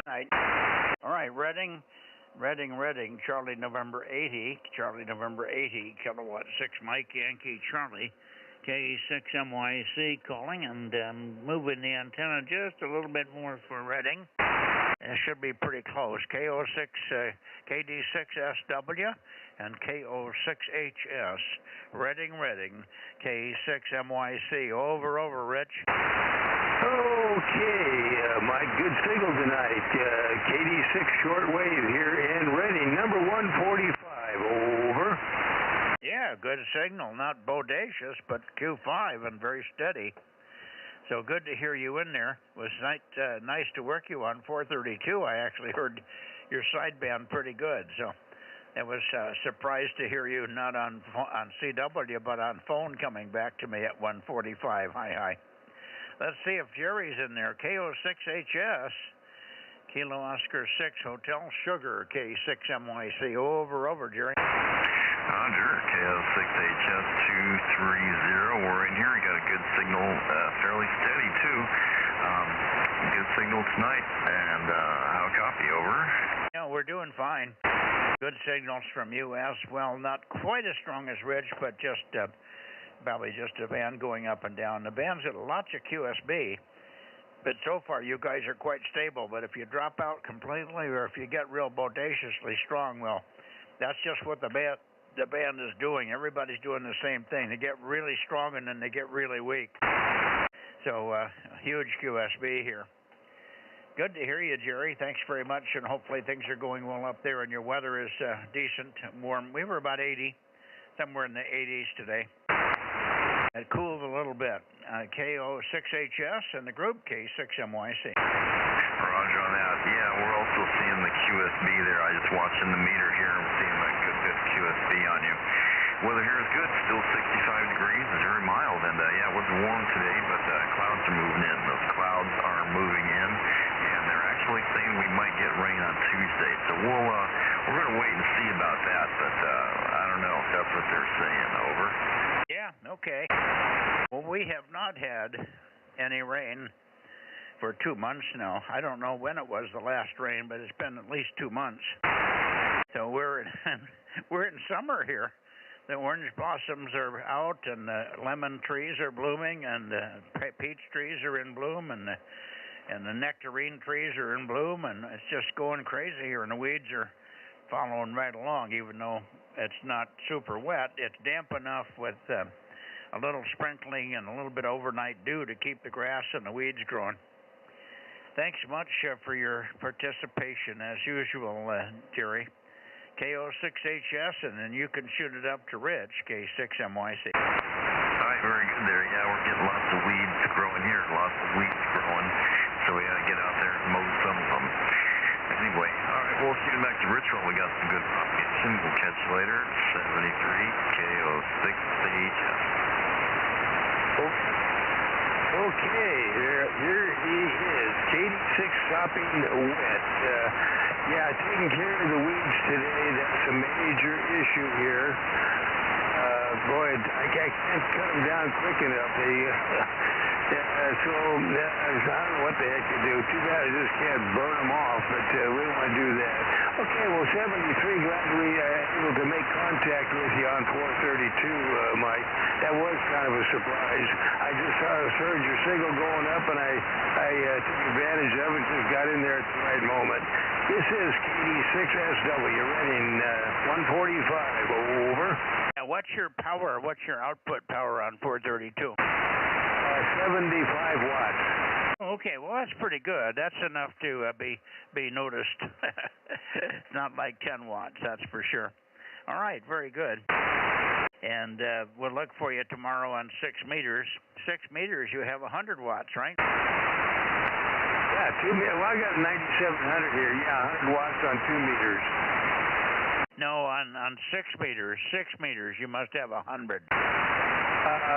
Night. All right, Reading, Charlie November 80, kilowatt 6, Mike Yankee Charlie, K6MYC calling, and moving the antenna just a little bit more for Reading. It should be pretty close. KO6, KD6SW, and KO6HS. Reading, K6MYC. Over, Rich. Okay, my good signal tonight. KD6 shortwave here in Reading, number 145. Over. Yeah, good signal. Not bodacious, but Q5 and very steady. So good to hear you in there. It was nice to work you on 432. I actually heard your sideband pretty good. So it was surprised to hear you not on CW, but on phone coming back to me at 145. Hi. Let's see if Jerry's in there. KO6HS, Kilo Oscar 6, Hotel Sugar, K6MYC. Over, Jerry. Roger, KO6HS230. We're in here. We got a good signal, fairly steady too. Good signal tonight. And how copy? Over. Yeah, we're doing fine. Good signals from you as well. Not quite as strong as Rich, but just probably just a band going up and down. The band's got lots of QSB, but so far you guys are quite stable. But if you drop out completely, or if you get real bodaciously strong, well, that's just what the band is doing. Everybody's doing the same thing. They get really strong and then they get really weak. So huge QSB here. Good to hear you, Jerry. Thanks very much, and hopefully things are going well up there and your weather is decent, warm. We were about 80, somewhere in the 80s today. It cooled a little bit. KO6HS and the group K6MYC. Roger on that. Yeah, we're also seeing the QSB there. I just watching the meter here and seeing a good bit steady on you. Weather here is good, still 65 degrees. It's very mild, and yeah, it was warm today, but clouds are moving in. Those clouds are moving in, and they're actually saying we might get rain on Tuesday. So we're going to wait and see about that, but I don't know if that's what they're saying. Over. Yeah, okay. Well, we have not had any rain for 2 months now. I don't know when it was the last rain, but it's been at least 2 months. So we're in summer here. The orange blossoms are out, and the lemon trees are blooming, and the peach trees are in bloom, and the nectarine trees are in bloom, and it's just going crazy here, and the weeds are following right along, even though it's not super wet. It's damp enough with a little sprinkling and a little bit of overnight dew to keep the grass and the weeds growing. Thanks much for your participation, as usual, Jerry. KO6HS, and then you can shoot it up to Rich, K6MYC. All right, very good there. Yeah, we're getting lots of weeds growing here, lots of weeds growing, so we got to get out there and mow some of them. Anyway, all right, we'll shoot back to Richmond. We got some good propagation. We'll catch you later. 73 KO6HS. Okay, here he is, 86 copying wet. Yeah, taking care of the weeds today, that's a major issue here. Boy, I can't cut them down quick enough. I don't know what the heck to do. Too bad I just can't burn them off, but we don't want to do that. Okay, well, 73, glad we were able to make contact with you on 432, Mike. That was kind of a surprise. I just heard your signal going up, and I took advantage of it, just got in there at the right moment. This is KD6SW, running 145, over. Now, what's your power? What's your output power on 432? 75 watts. Okay, well, that's pretty good. That's enough to be noticed. Not like 10 watts, that's for sure. All right, very good. And we'll look for you tomorrow on 6 meters. 6 meters, you have 100 watts, right? Yeah, 2 meters. Well, I got a 9700 here. Yeah, 100 watts on 2 meters. No, on 6 meters. 6 meters, you must have 100.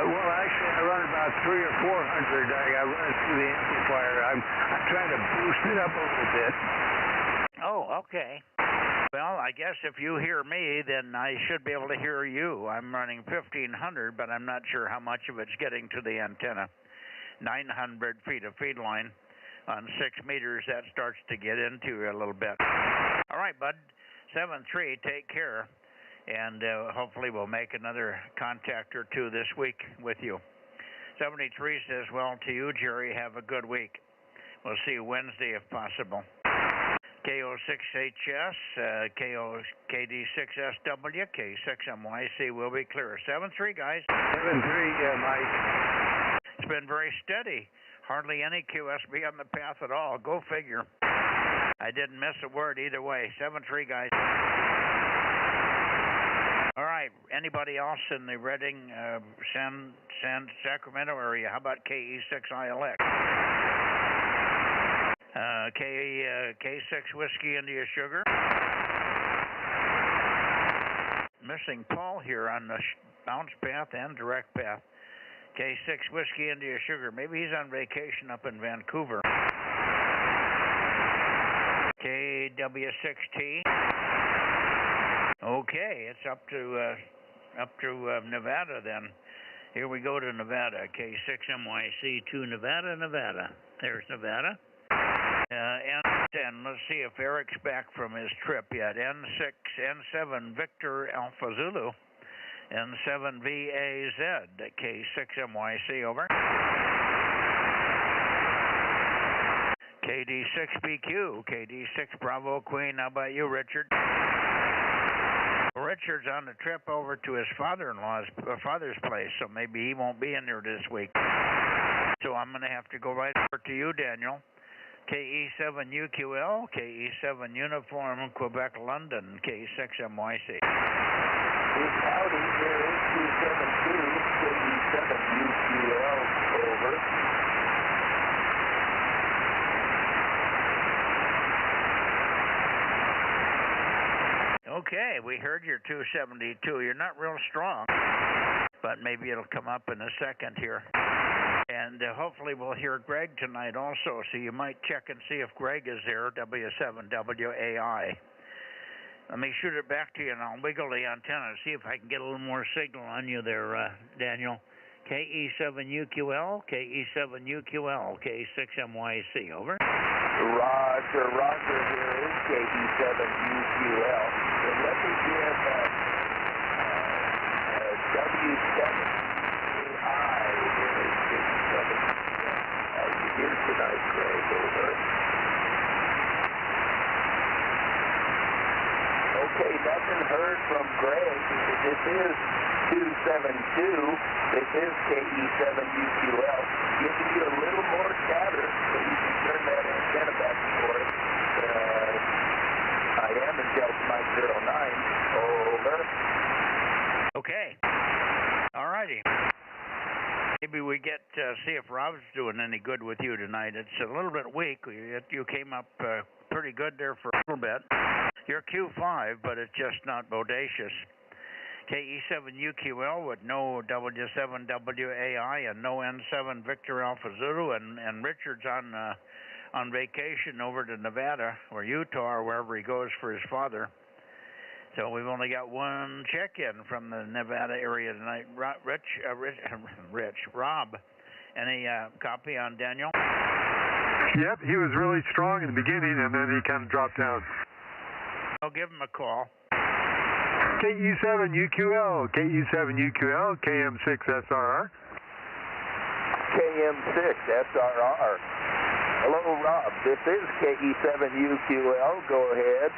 Well, actually, I run about 300 or 400. I run it through the amplifier. I'm trying to boost it up a little bit. Oh, okay. Well, I guess if you hear me, then I should be able to hear you. I'm running 1500, but I'm not sure how much of it's getting to the antenna. 900 feet of feed line on 6 meters, that starts to get into a little bit. All right, bud. 7-3, take care. And hopefully we'll make another contact or two this week with you. 73 says, well, to you, Jerry, have a good week. We'll see you Wednesday if possible. KO6HS, KD6SW, K6MYC will be clear. 7-3, guys. 7-3, Mike. It's been very steady. Hardly any QSB on the path at all. Go figure. I didn't miss a word either way. 7-3, guys. All right. Anybody else in the Redding, San Sacramento area? How about KE6ILX? K6 Whiskey India Sugar. Missing Paul here on the bounce path and direct path. K6 Whiskey India Sugar. Maybe he's on vacation up in Vancouver. KW6T. Okay, it's up to Nevada then. Here we go to Nevada. K6MYC to Nevada. There's Nevada. N10. Let's see if Eric's back from his trip yet. N7 Victor Alpha Zulu. N7VAZ. K6MYC, over. KD6BQ. KD6 Bravo Queen. How about you, Richard? Richard's on the trip over to his father's place, so maybe he won't be in there this week. So I'm going to have to go right over to you, Daniel. KE7UQL, KE7 Uniform, Quebec, London, K6MYC. Howdy, here is 272, KE7UQL, over. Okay, we heard you're 272. You're not real strong, but maybe it'll come up in a second here. And hopefully we'll hear Greg tonight also, so you might check and see if Greg is there, W7WAI. Let me shoot it back to you, and I'll wiggle the antenna, see if I can get a little more signal on you there, Daniel. KE7UQL, KE7UQL, K6MYC, over. Roger, Roger, here is KE7UQL. And let me give W7AI, here is KE7UQL. Are you here tonight, Greg, over? Okay, nothing heard from Greg. This is 272. This is KE7UQL. Giving you a little more chatter, so you can turn that antenna back for it. I am in Delta Mike 09. Over. Okay. All righty. Maybe we get see if Rob's doing any good with you tonight. It's a little bit weak. You came up pretty good there for a little bit. You're Q5, but it's just not bodacious. KE7UQL with no W7WAI and no N7 Victor Alpha Zulu, and Richard's on vacation over to Nevada or Utah or wherever he goes for his father. So we've only got one check-in from the Nevada area tonight. Rob, any copy on Daniel? Yep, he was really strong in the beginning, and then he kind of dropped down. I'll give him a call. KE7UQL, KE7UQL, KM6SRR. KM6SRR. Hello, Rob. This is KE7UQL. Go ahead.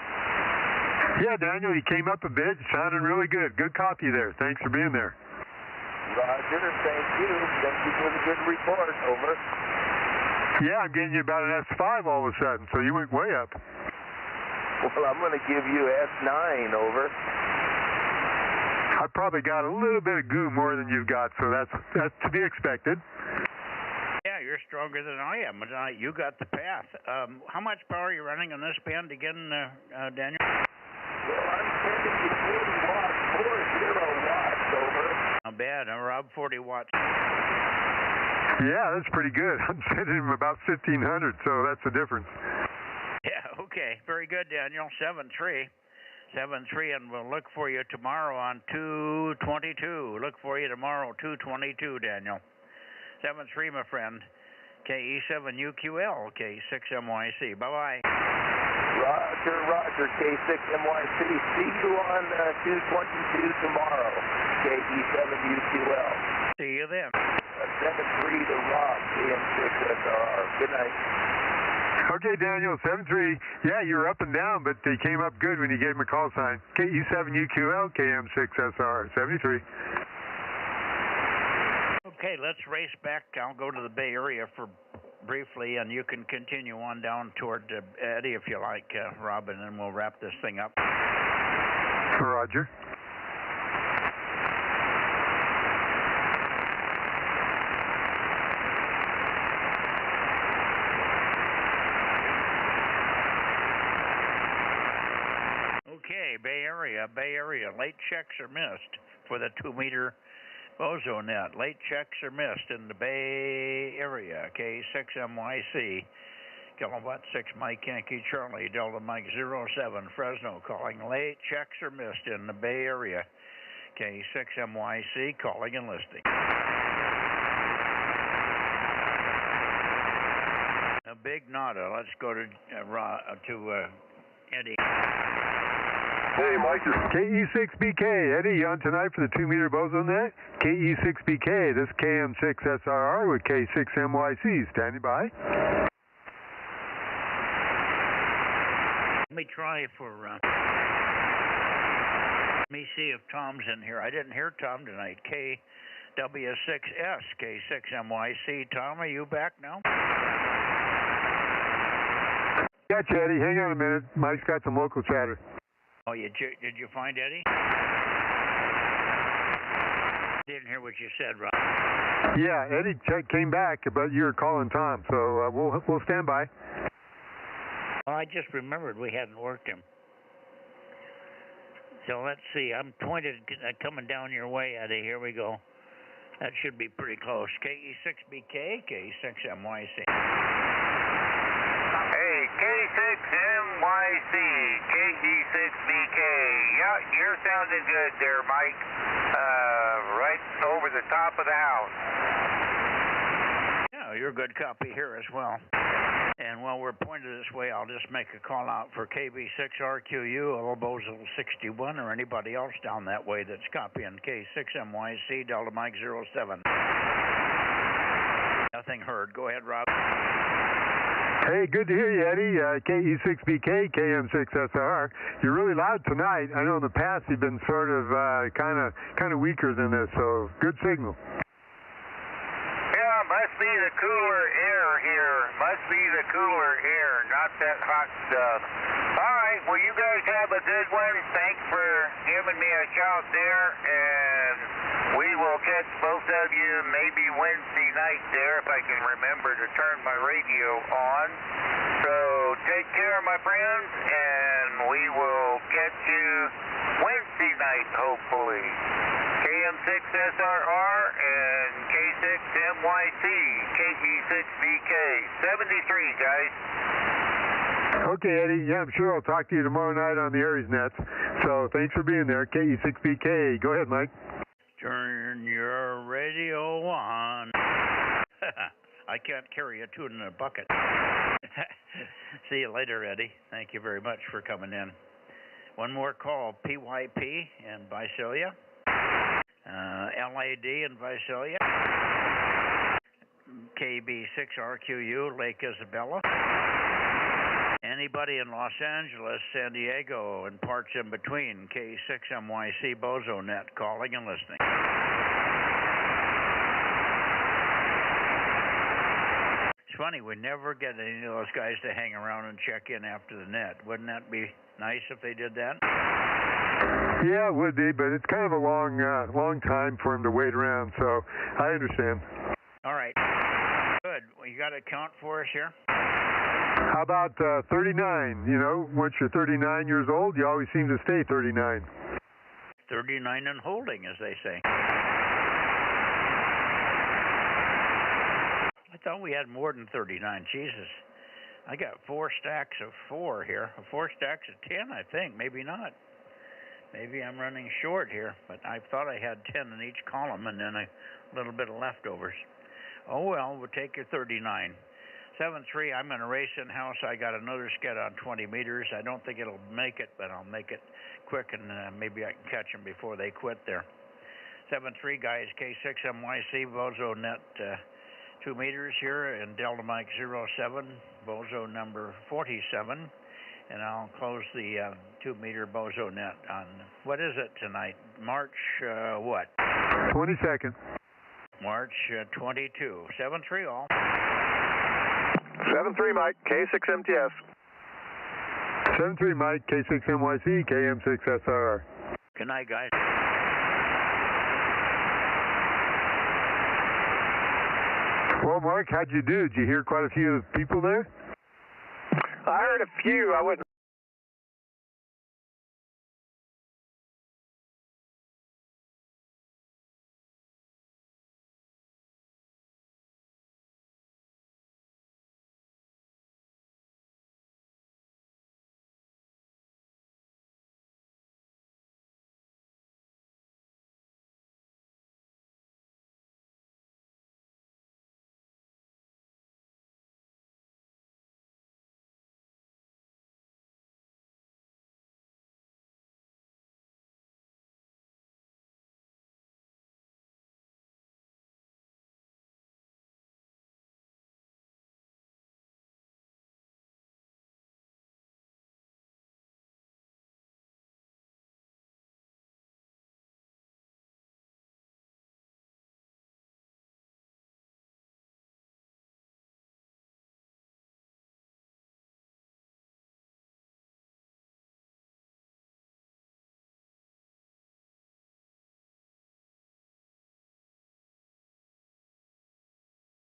Yeah, Daniel, you came up a bit. Sounding really good. Good copy there. Thanks for being there. Roger. Thank you. Thank you for the good report. Over. Yeah, I'm getting you about an S5 all of a sudden, so you went way up. Well, I'm going to give you S9, over. I probably got a little bit of goo more than you've got, so that's to be expected. Yeah, you're stronger than I am. You got the path. How much power are you running on this band again, Daniel? Well, I'm sending you 40 watts, 40 watts, over. Not bad, Rob, 40 watts. Yeah, that's pretty good. I'm sending him about 1,500, so that's the difference. Yeah, okay. Very good, Daniel. 7-3, and we'll look for you tomorrow on 222. Look for you tomorrow, 222, Daniel. 7-3, my friend. KE7UQL, K6MYC. Bye-bye. Roger, K6MYC. See you on 222 tomorrow, KE7UQL. See you then. 7-3 to Rob, KM6SRR. Good night. Okay, Daniel, 7-3. Yeah, you were up and down, but they came up good when you gave them a call sign. KE7UQL, KM6SR, 73. Okay, let's race back. I'll go to the Bay Area for briefly, and you can continue on down toward Eddie if you like, Rob, and then we'll wrap this thing up. Roger. Okay, Bay Area. Late checks are missed for the 2-meter Bozo Net. Late checks are missed in the Bay Area. K6MYC. Kilowatt 6 Mike Yankee Charlie. Delta Mike 07 Fresno calling. Late checks are missed in the Bay Area. K6MYC calling and listing. A big nada. Let's go to Eddie. Hey, Mike. KE6BK. Eddie, you on tonight for the 2-meter Bozo Net? KE6BK. This is KM6SRR with K6MYC. Standing by. Let me try for, let me see if Tom's in here. I didn't hear Tom tonight. KW6S, K6MYC. Tom, are you back now? Gotcha, Eddie. Hang on a minute. Mike's got some local chatter. Oh, did you find Eddie? Didn't hear what you said, Rob. Yeah, Eddie came back, but you were calling Tom, so we'll stand by. Well, I just remembered we hadn't worked him. So let's see. I'm pointed coming down your way, Eddie. Here we go. That should be pretty close. KE6BK, KE6MYC. Hey, K6MYC, KE6BK. Yeah, you're sounding good there, Mike. Right over the top of the house. Yeah, you're a good copy here as well. And while we're pointed this way, I'll just make a call out for KB6RQU, Bozo 61, or anybody else down that way that's copying K6MYC, Delta Mike 07. Nothing heard. Go ahead, Rob. Hey, good to hear you, Eddie. KE6BK, KM6SR. You're really loud tonight. I know in the past you've been sort of kind of weaker than this, so good signal. Yeah, must be the cooler air here. Must be the cooler air, not that hot stuff. All right, well, you guys have a good one. Thanks for giving me a shout there, and we will catch both of you maybe Wednesday night there if I can remember to turn my radio on. So take care, my friends, and we will catch you Wednesday night, hopefully. KM6SRR and K6MYC, KE6BK, 73, guys. Okay, Eddie. Yeah, I'm sure I'll talk to you tomorrow night on the Aries Nets. So thanks for being there. KE6BK. Go ahead, Mike. Turn your radio on. I can't carry a tune in a bucket. See you later, Eddie. Thank you very much for coming in. One more call, PYP in Visalia. LAD in Visalia. KB6RQU, Lake Isabella. Anybody in Los Angeles, San Diego, and parts in between, K6MYC Bozo Net, calling and listening. It's funny, we never get any of those guys to hang around and check in after the net. Wouldn't that be nice if they did that? Yeah, it would be, but it's kind of a long time for him to wait around, so I understand. All right. Good. Well, you got a count for us here? How about 39? You know, once you're 39 years old, you always seem to stay 39. 39 and holding, as they say. I thought we had more than 39. Jesus. I got 4 stacks of 4 here. 4 stacks of 10, I think. Maybe not. Maybe I'm running short here, but I thought I had 10 in each column and then a little bit of leftovers. Oh, well, we'll take your 39. 7-3, I'm in a race in-house. I got another sked on 20 meters. I don't think it'll make it, but I'll make it quick, and maybe I can catch them before they quit there. 7-3, guys, K6MYC, Bozo Net 2 meters here, and Delta Mike 07, Bozo number 47. And I'll close the 2-meter Bozo Net on, what is it tonight? March what? 22nd. March 22. 7-3 all. 7-3, Mike, K6MTS. 7-3, Mike, K6MYC, KM6SR. Good night, guys. Well, Mark, how'd you do? Did you hear quite a few people there? I heard a few. I wouldn't